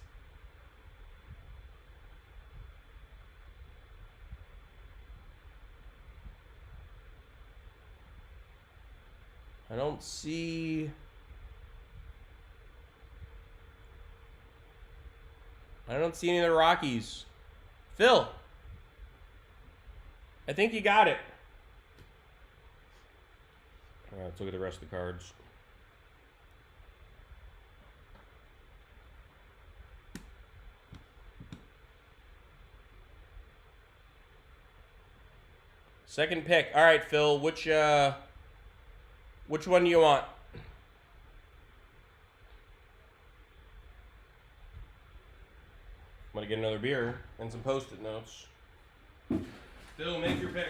I don't see any of the Rockies. Phil. I think you got it. All right, let's look at the rest of the cards. Second pick. All right, Phil. Which one do you want? I'm gonna get another beer and some Post-it notes. Phil, make your pick.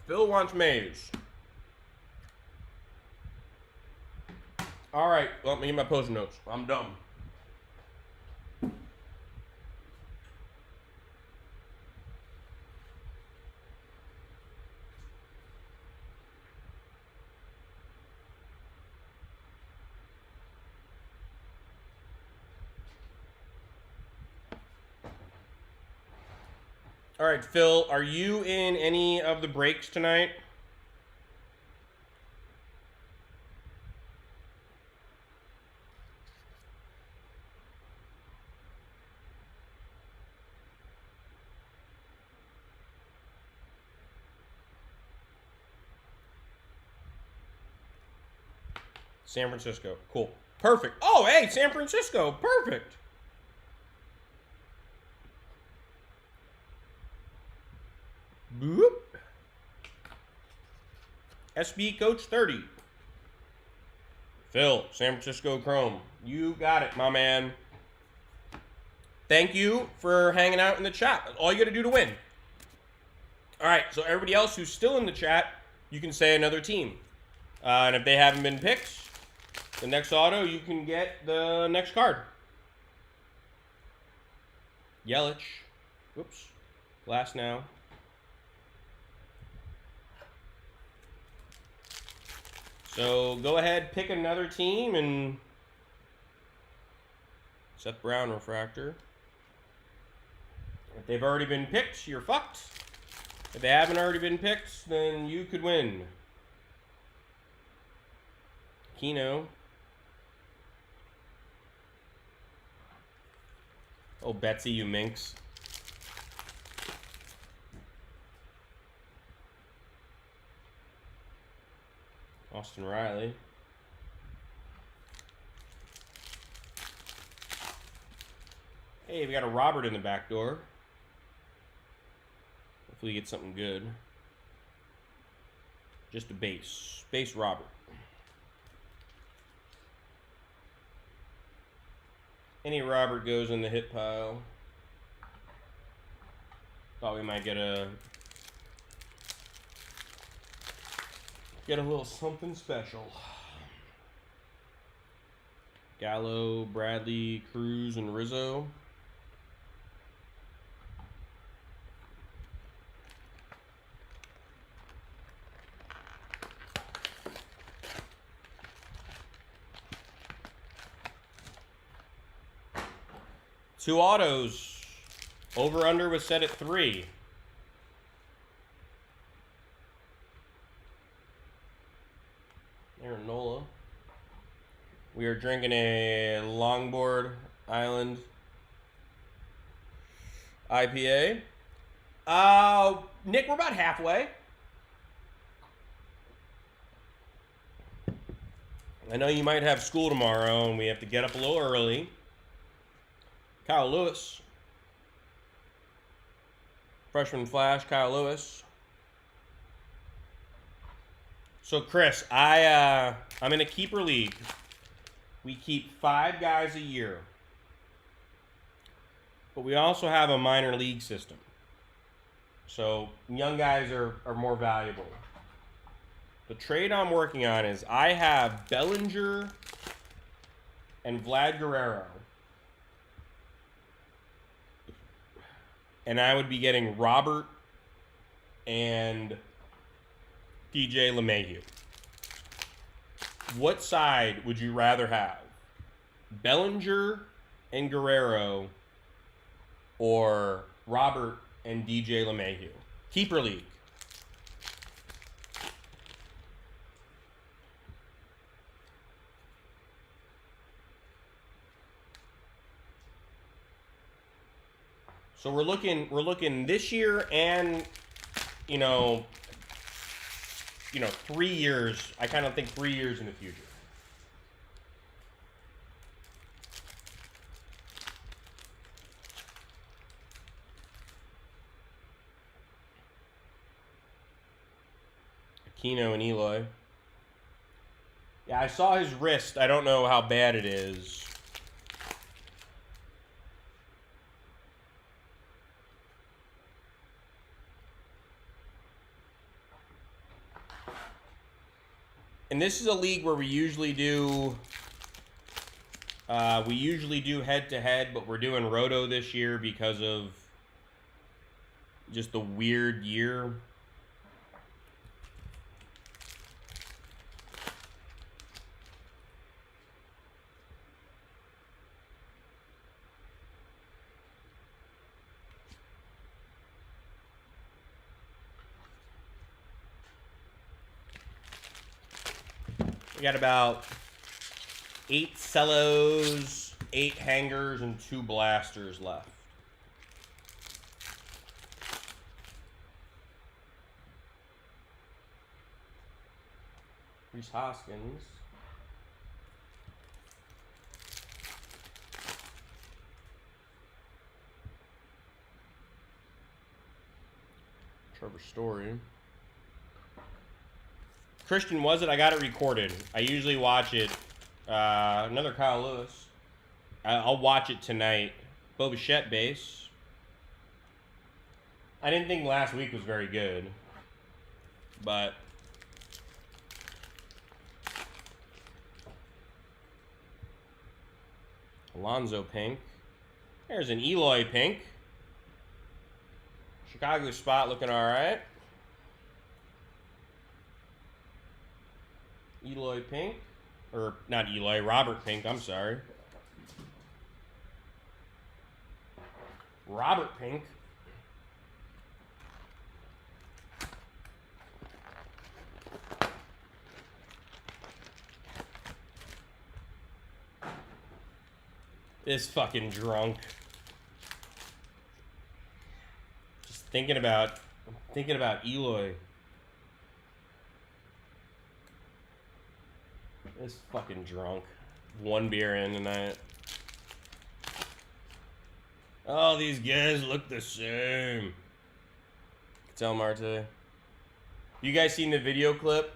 Phil wants maize. All right, well, let me get my Post-it notes. I'm dumb. All right, Phil, are you in any of the breaks tonight? San Francisco. Cool. Perfect. Oh, hey, San Francisco. Perfect. Boop. SB Coach 30. Phil, San Francisco Chrome. You got it, my man. Thank you for hanging out in the chat. That's all you got to do to win. All right, so everybody else who's still in the chat, you can say another team. And if they haven't been picked, the next auto, you can get the next card. Yelich. Whoops. Glass now. So go ahead, pick another team, and Seth Brown refractor. If they've already been picked, you're fucked. If they haven't already been picked, then you could win. Keno. Oh, Betsy, you minx. Austin Riley. Hey, we got a Robert in the back door. Hopefully we get something good. Just a base. Base Robert. Any Robert goes in the hit pile. Thought we might get a little something special. Gallo, Bradley, Cruz, and Rizzo. Two autos. Over-under was set at 3. Aaron Nola. We are drinking a Longboard Island IPA. Nick, we're about halfway. I know you might have school tomorrow and we have to get up a little early. Kyle Lewis. Freshman Flash, Kyle Lewis. So Chris, I'm in a keeper league. We keep 5 guys a year. But we also have a minor league system. So young guys are more valuable. The trade I'm working on is I have Bellinger and Vlad Guerrero. And I would be getting Robert and DJ LeMahieu. What side would you rather have? Bellinger and Guerrero or Robert and DJ LeMahieu? Keeper league. So we're looking this year and, 3 years. I kind of think 3 years in the future. Aquino and Eloy. Yeah, I saw his wrist. I don't know how bad it is. And this is a league where we usually do head-to-head, but we're doing roto this year because of just the weird year. We got about 8 cellos, 8 hangers, and 2 blasters left. Reese Hoskins. Trevor Story. Christian, was it? I got it recorded. I usually watch it. Another Kyle Lewis. I'll watch it tonight. Bo Bichette base. I didn't think last week was very good. But Alonzo pink. There's an Eloy pink. Chicago spot looking all right. Eloy pink. Or not Eloy, Robert pink, I'm sorry. Robert pink. This fucking drunk. Just thinking about Eloy. This fucking drunk. 1 beer in tonight. Oh, these guys look the same. Tell Marte. You guys seen the video clip?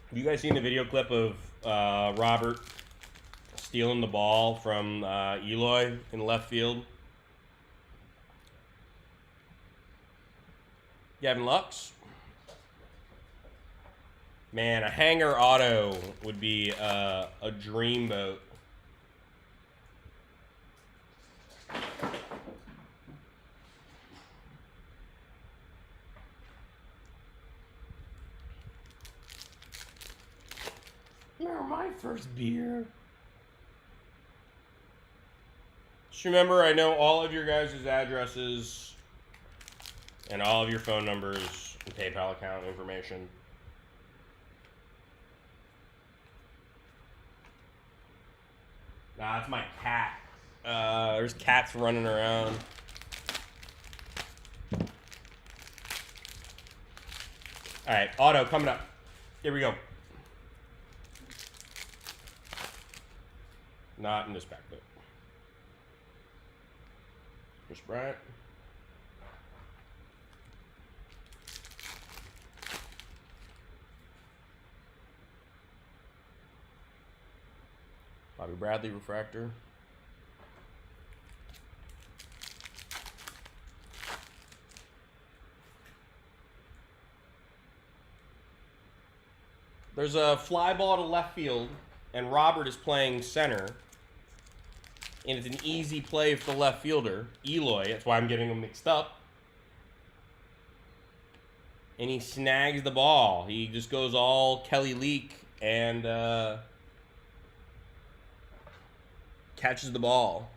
Have you guys seen the video clip of Robert stealing the ball from Eloy in left field? Gavin Lux? Man, a hanger auto would be a dream boat. Now my first beer. Just remember, I know all of your guys' addresses and all of your phone numbers and PayPal account information. Nah, it's my cat. There's cats running around. Alright, auto coming up. Here we go. Not in this pack, though. Chris Bryant. Bobby Bradley refractor. There's a fly ball to left field, and Robert is playing center. And it's an easy play for the left fielder, Eloy. That's why I'm getting them mixed up. And he snags the ball. He just goes all Kelly Leak and catches the ball.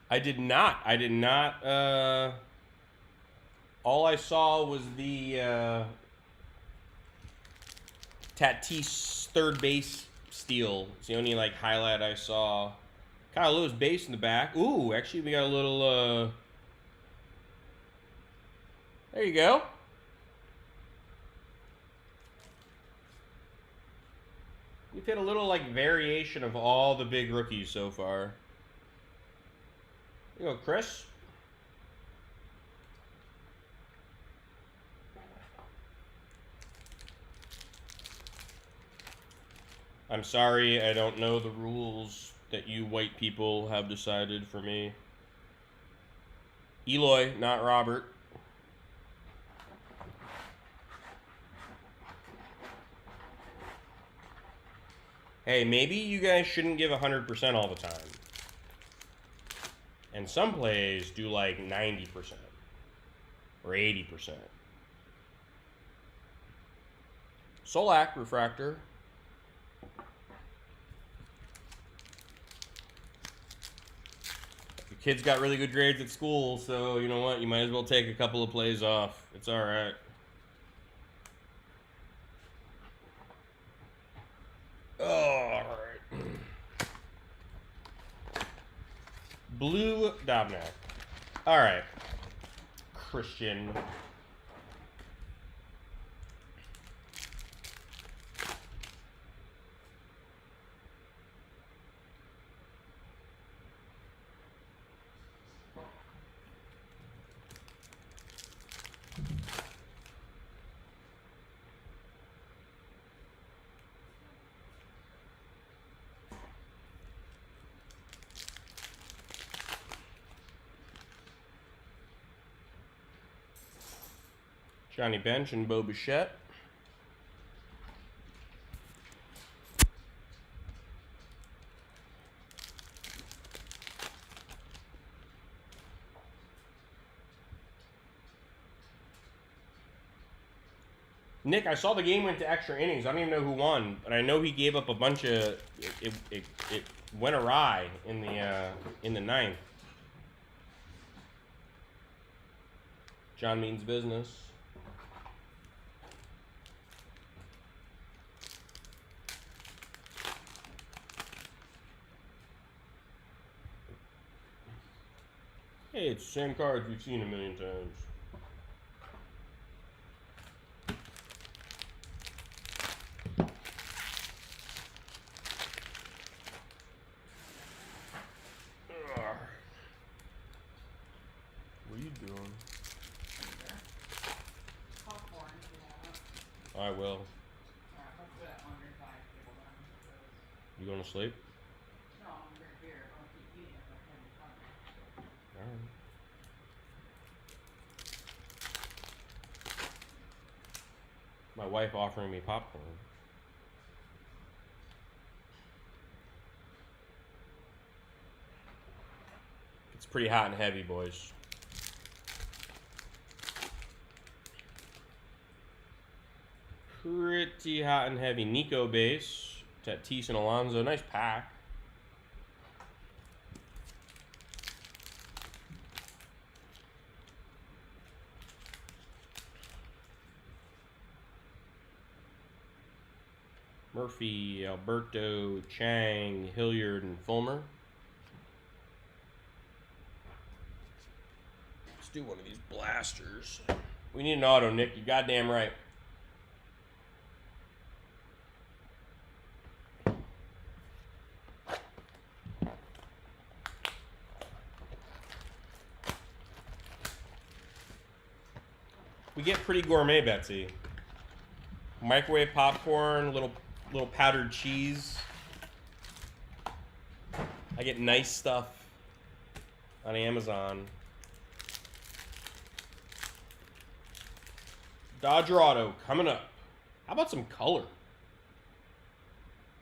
I did not. All I saw was the Tatis third base steal. It's the only highlight I saw. Kyle Lewis base in the back. Ooh, actually we got a little there you go. We've hit a little variation of all the big rookies so far. Here you go, Chris. I'm sorry, I don't know the rules that you white people have decided for me. Eloy, not Robert. Hey, maybe you guys shouldn't give 100% all the time. And some plays do like 90% or 80%. Solak refractor. The kid's got really good grades at school, so you know what? You might as well take a couple of plays off. It's all right. All right. Blue Dobnak. All right. Christian. Johnny Bench and Bo Bichette. Nick, I saw the game went to extra innings. I don't even know who won, but I know he gave up a bunch of. It went awry in the ninth. John means business. Hey, it's the same cards we've seen a million times. What are you doing? Popcorn, if you want it. I will. Alright, let's put it under 5 people then. You going to sleep? No, I'm gonna drink beer. I'll keep eating it. I'm having fun. Alright. My wife offering me popcorn. It's pretty hot and heavy, boys. Pretty hot and heavy. Nico base. Tatis and Alonso. Nice pack. Murphy, Alberto, Chang, Hilliard, and Fulmer. Let's do one of these blasters. We need an auto, Nick. You're goddamn right. We get pretty gourmet, Betsy. Microwave popcorn, little powdered cheese. I get nice stuff on Amazon. Dodger Auto coming up. How about some color?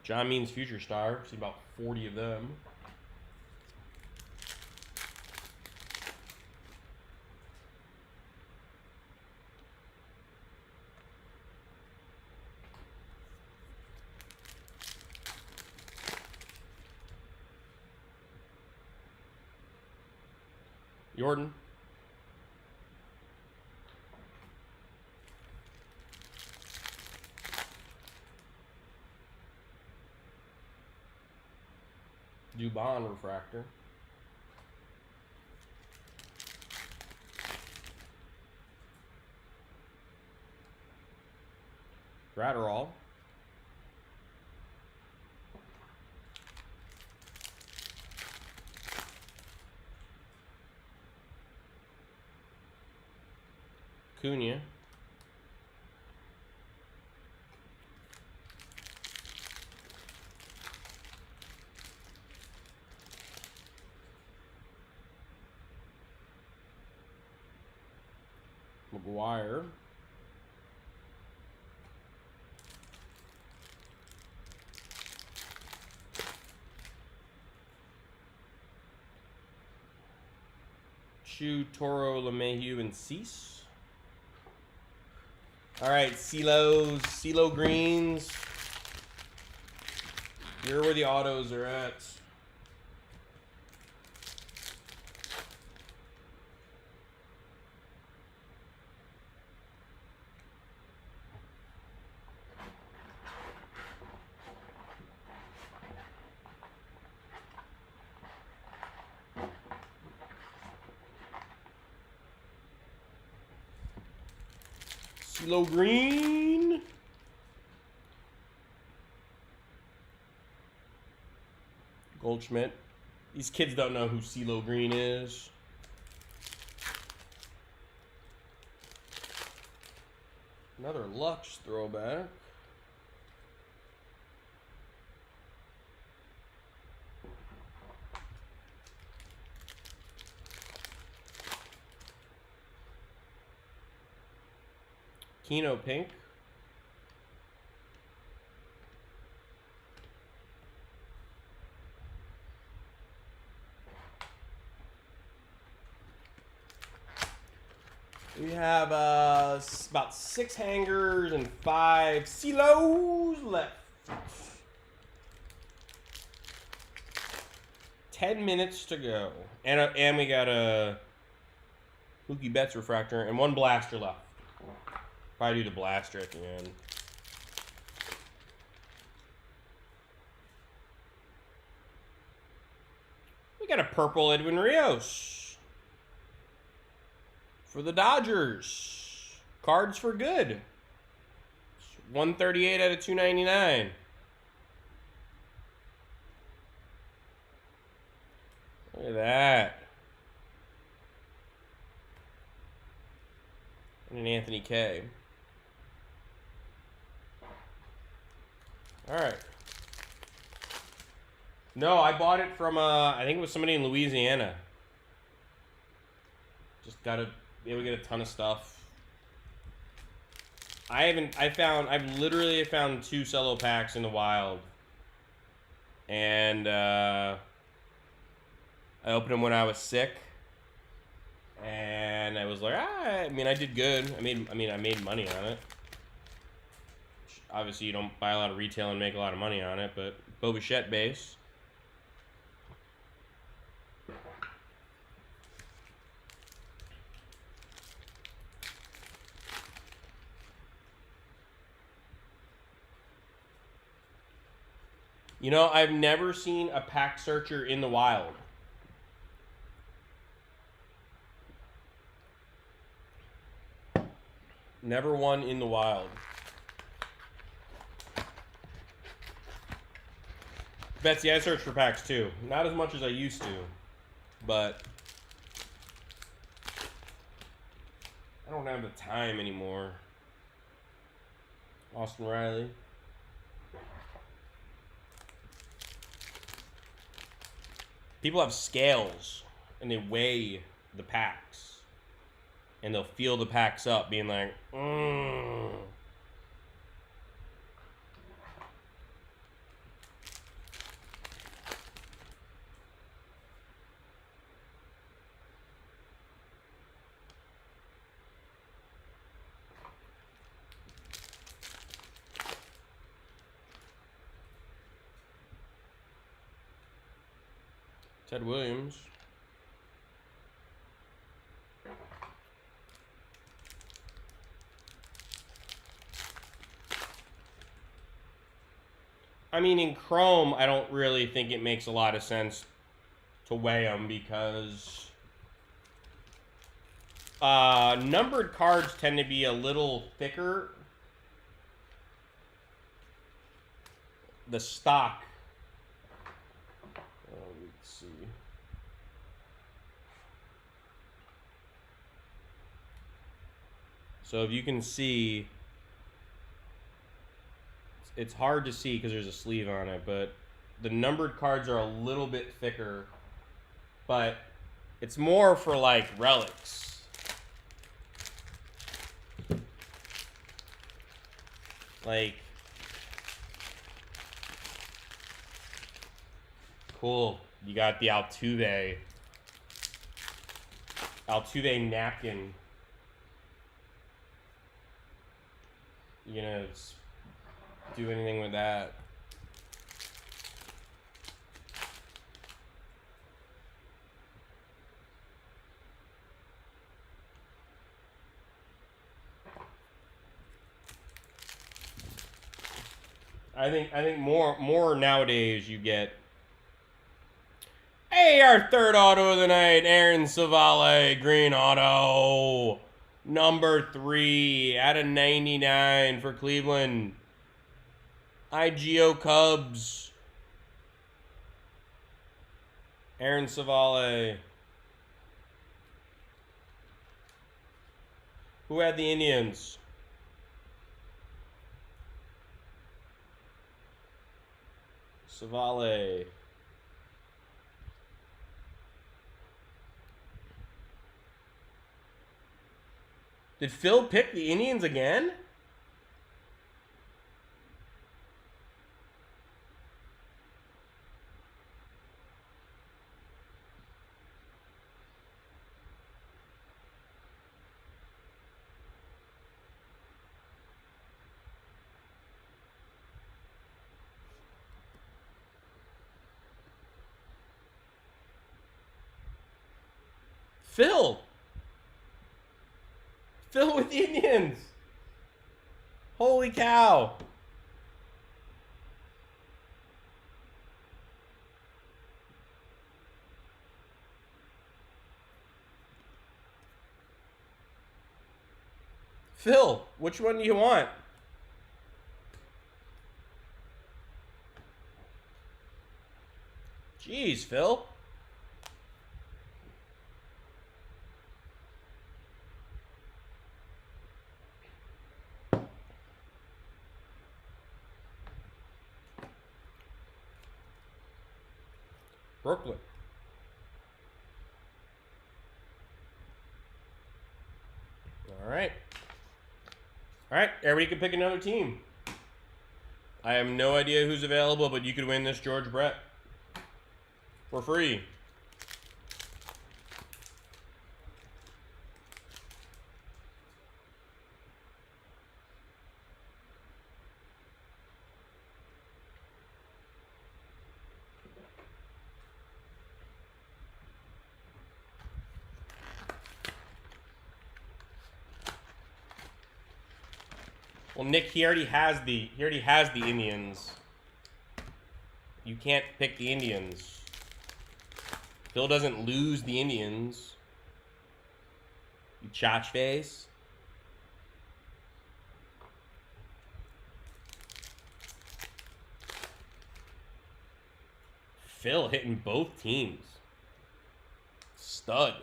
John Means Future Star. See about 40 of them. Jordan. Dubon refractor. Gratterall. Cunha. McGuire. Chu, Toro, LeMahieu, and Cease. All right, CeeLo Greens. Here where the autos are at. CeeLo Green. Goldschmidt. These kids don't know who CeeLo Green is. Another Lux throwback. Keno Pink. We have about 6 hangers and 5 CeeLos left. 10 minutes to go. And we got a Mookie Betts refractor and 1 blaster left. Probably do the blaster at the end. We got a purple Edwin Rios for the Dodgers. Cards for good. 138 out of 299. Look at that. And an Anthony K. All right. No, I bought it from I think it was somebody in Louisiana. Just gotta be able to get a ton of stuff. I've literally found 2 cello packs in the wild. And I opened them when I was sick. And I was like, I mean, I did good. I made money on it. Obviously, you don't buy a lot of retail and make a lot of money on it, but Bo Bichette base. You know, I've never seen a pack searcher in the wild. Never one in the wild. Betsy, I search for packs too. Not as much as I used to, but I don't have the time anymore. Austin Riley. People have scales and they weigh the packs. And they'll feel the packs up being like, Ted Williams. I mean, in Chrome, I don't really think it makes a lot of sense to weigh them because numbered cards tend to be a little thicker. The stock. Let's see. So if you can see, it's hard to see because there's a sleeve on it, but the numbered cards are a little bit thicker, but it's more for like relics. Like, cool. You got the Altuve. Altuve napkin. You gonna do anything with that? I think more nowadays you get. Hey, our third auto of the night, Aaron Savale, green auto, number 3 out of 99 for Cleveland. IGO Cubs, Aaron Savale. Who had the Indians? Savale. Did Phil pick the Indians again? Phil with the Indians. Holy cow. Phil, which one do you want? Jeez, Phil. Brooklyn. All right. All right, everybody can pick another team. I have no idea who's available, but you could win this George Brett for free. Well, Nick, he already has the Indians. You can't pick the Indians. Phil doesn't lose the Indians. You chotch face. Phil hitting both teams. Stud.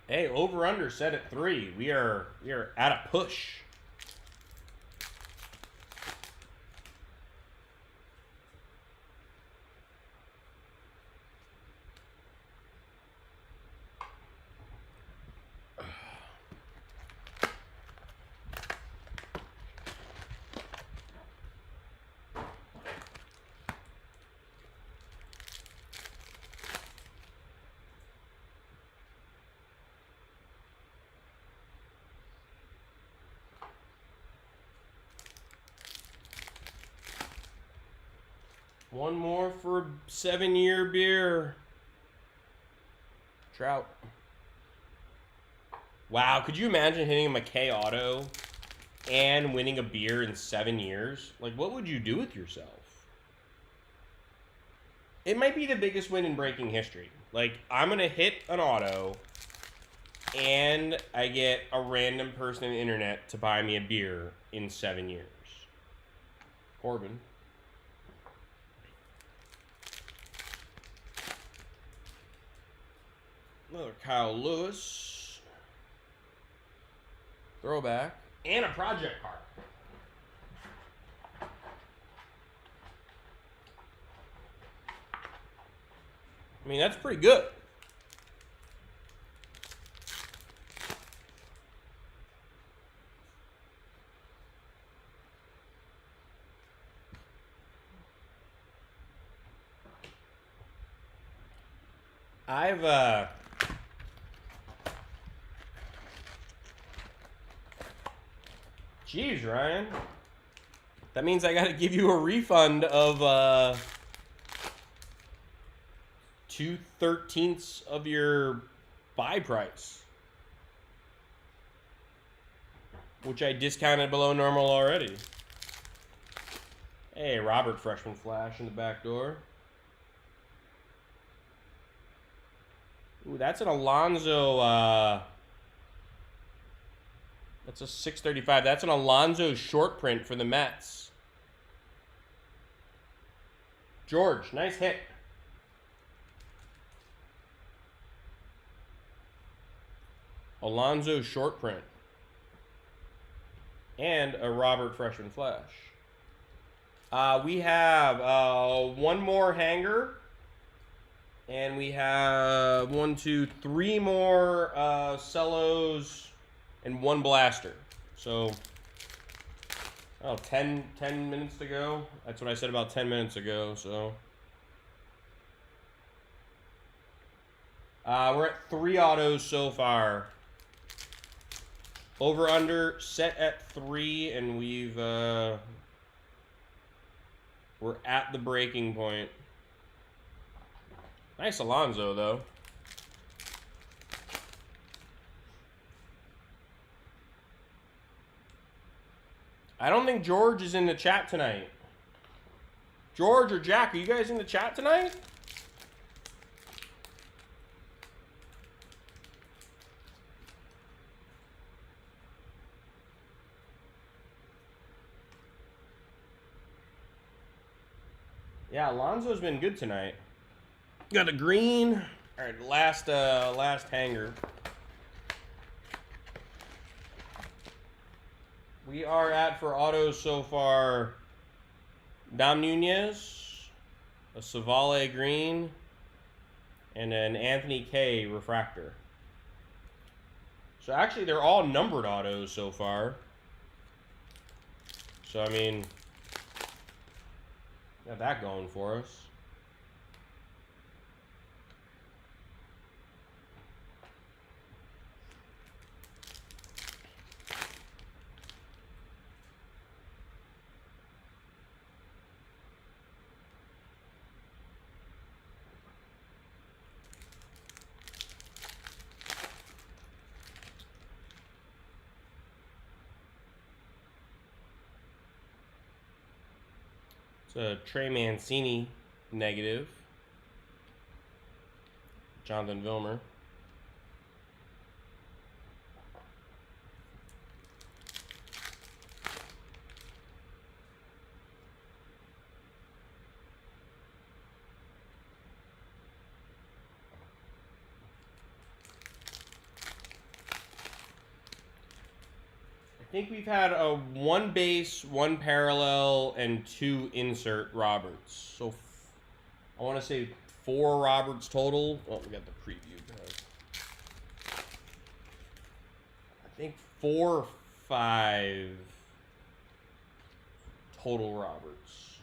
Hey, over under set at 3. We are at a push. One more for 7-year beer. Trout. Wow, could you imagine hitting a McKay auto and winning a beer in 7 years? Like, what would you do with yourself? It might be the biggest win in breaking history. Like, I'm going to hit an auto and I get a random person on the internet to buy me a beer in 7 years. Corbin. Another Kyle Lewis. Throwback. And a project card. I mean, that's pretty good. Jeez, Ryan. That means I got to give you a refund of 2/13 of your buy price, which I discounted below normal already. Hey, Robert Freshman Flash in the back door. Ooh, that's an Alonzo. That's a 635. That's an Alonzo short print for the Mets. George, nice hit. Alonzo short print. And a Robert Freshman Flash. We have one more hanger. And we have 3 more cellos and 1 blaster. So, 10 minutes to go. That's what I said about 10 minutes ago. So, we're at 3 autos so far. Over under set at 3, and we're at the breaking point. Nice Alonzo though. I don't think George is in the chat tonight. George or Jack, are you guys in the chat tonight? Yeah, Alonzo's been good tonight. Got a green. All right, last hanger. We are at, for autos so far, Dom Nunez, a Savale green, and an Anthony K refractor. So actually, they're all numbered autos so far. So, I mean, got that going for us. It's a Trey Mancini negative. Jonathan Vilmer. I think we've had a 1 base, 1 parallel, and 2 insert Roberts. So I want to say 4 Roberts total. Oh, we got the preview. I think 4 or 5 total Roberts.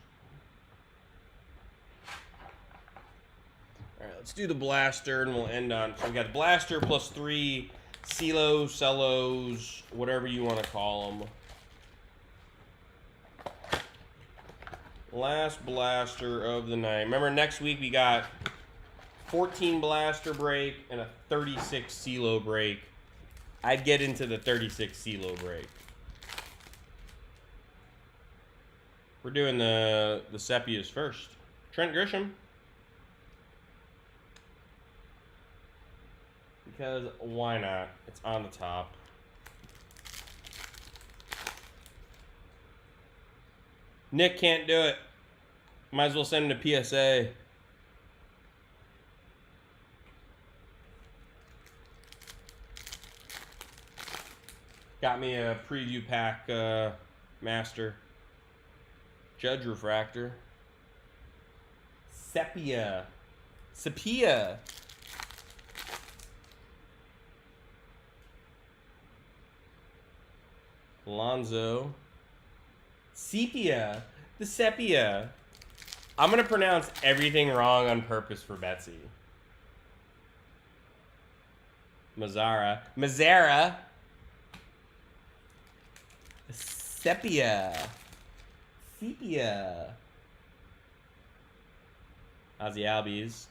All right, let's do the blaster, and we'll end on. So we got the blaster plus 3. CeeLo, cellos, whatever you want to call them. Last blaster of the night. Remember, next week we got 14 blaster break and a 36 CeeLo break. I'd get into the 36 CeeLo break. We're doing the Sepias first. Trent Grisham. Because why not? It's on the top. Nick can't do it. Might as well send him to PSA. Got me a preview pack master. Judge refractor. Sepia. Alonzo. Sepia. The sepia. I'm going to pronounce everything wrong on purpose for Betsy. Mazzara. Sepia. Ozzy Albies.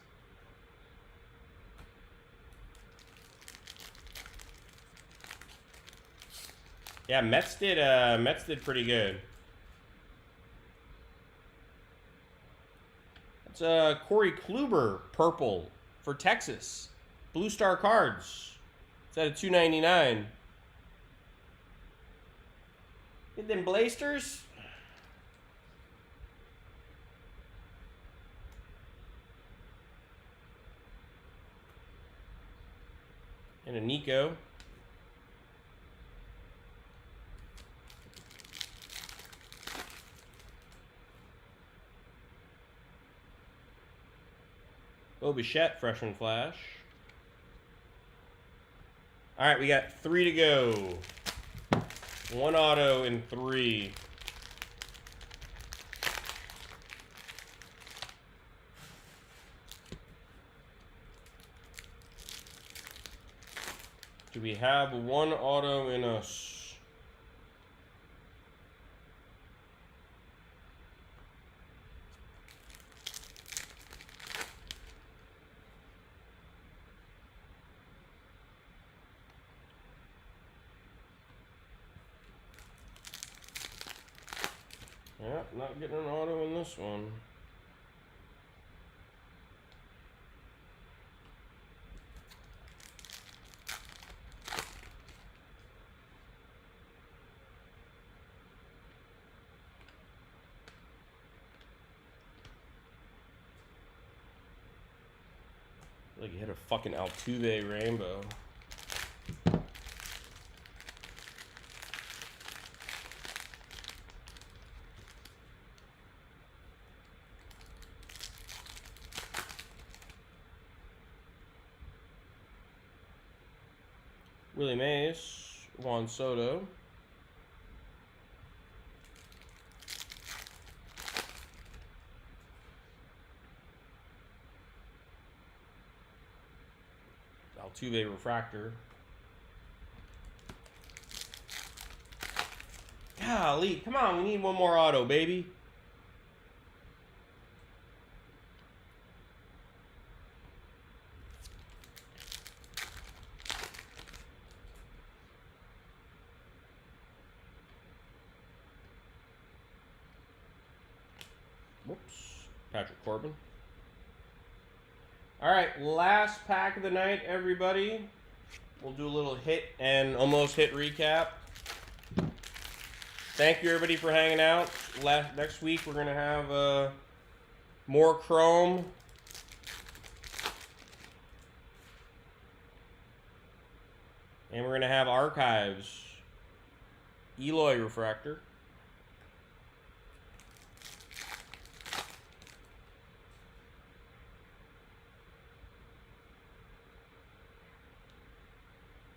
Yeah, Mets did pretty good. It's Corey Kluber, purple for Texas. Blue Star Cards. It's at a $2.99. Get them blasters. And a Nico. Bo Bichette, freshman flash. All right, we got 3 to go. 1 auto in 3. Do we have 1 auto in us? Yep, not getting an auto in this one. Like you hit a fucking Altuve rainbow. Willie Mays, Juan Soto. Altuve refractor. Golly, come on, we need 1 more auto, baby. Whoops. Patrick Corbin. All right, last pack of the night, everybody. We'll do a little hit and almost hit recap. Thank you, everybody, for hanging out. Next week, we're going to have more Chrome. And we're going to have Archives. Eloy refractor.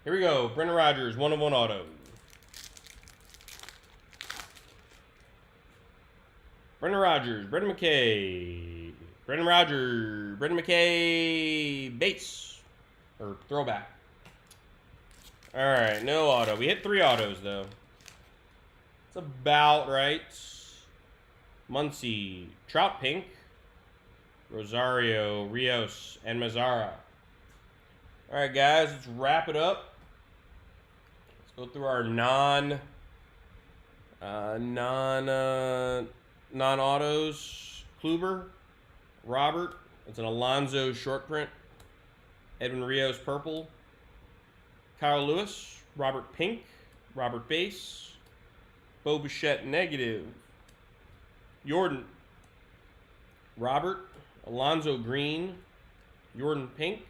Here we go. Brendan Rodgers, 1 of 1 auto. Brendan Rodgers, Brendan McKay. Brendan Rodgers, Brendan McKay, base. Or throwback. All right, no auto. We hit 3 autos, though. It's about right. Muncie, Trout Pink, Rosario, Rios, and Mazzara. All right, guys, let's wrap it up. Let's go through our non-autos. Kluber, Robert. It's an Alonzo short print. Edwin Rios purple. Kyle Lewis, Robert Pink, Robert base. Bo Bichette negative. Jordan, Robert, Alonzo green, Jordan pink,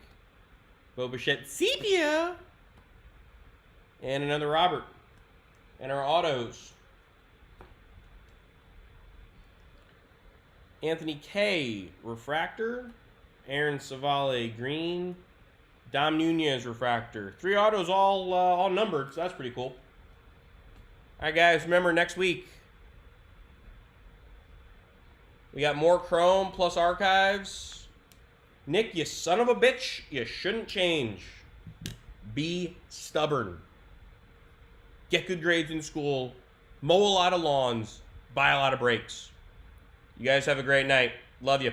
Bo Bichette sepia, and another Robert. And our autos. Anthony K, refractor. Aaron Savale, green. Dom Nunez, refractor. 3 autos, all numbered, so that's pretty cool. All right, guys, remember next week we got more Chrome plus archives. Nick, you son of a bitch, you shouldn't change. Be stubborn. Get good grades in school. Mow a lot of lawns. Buy a lot of brakes. You guys have a great night. Love you.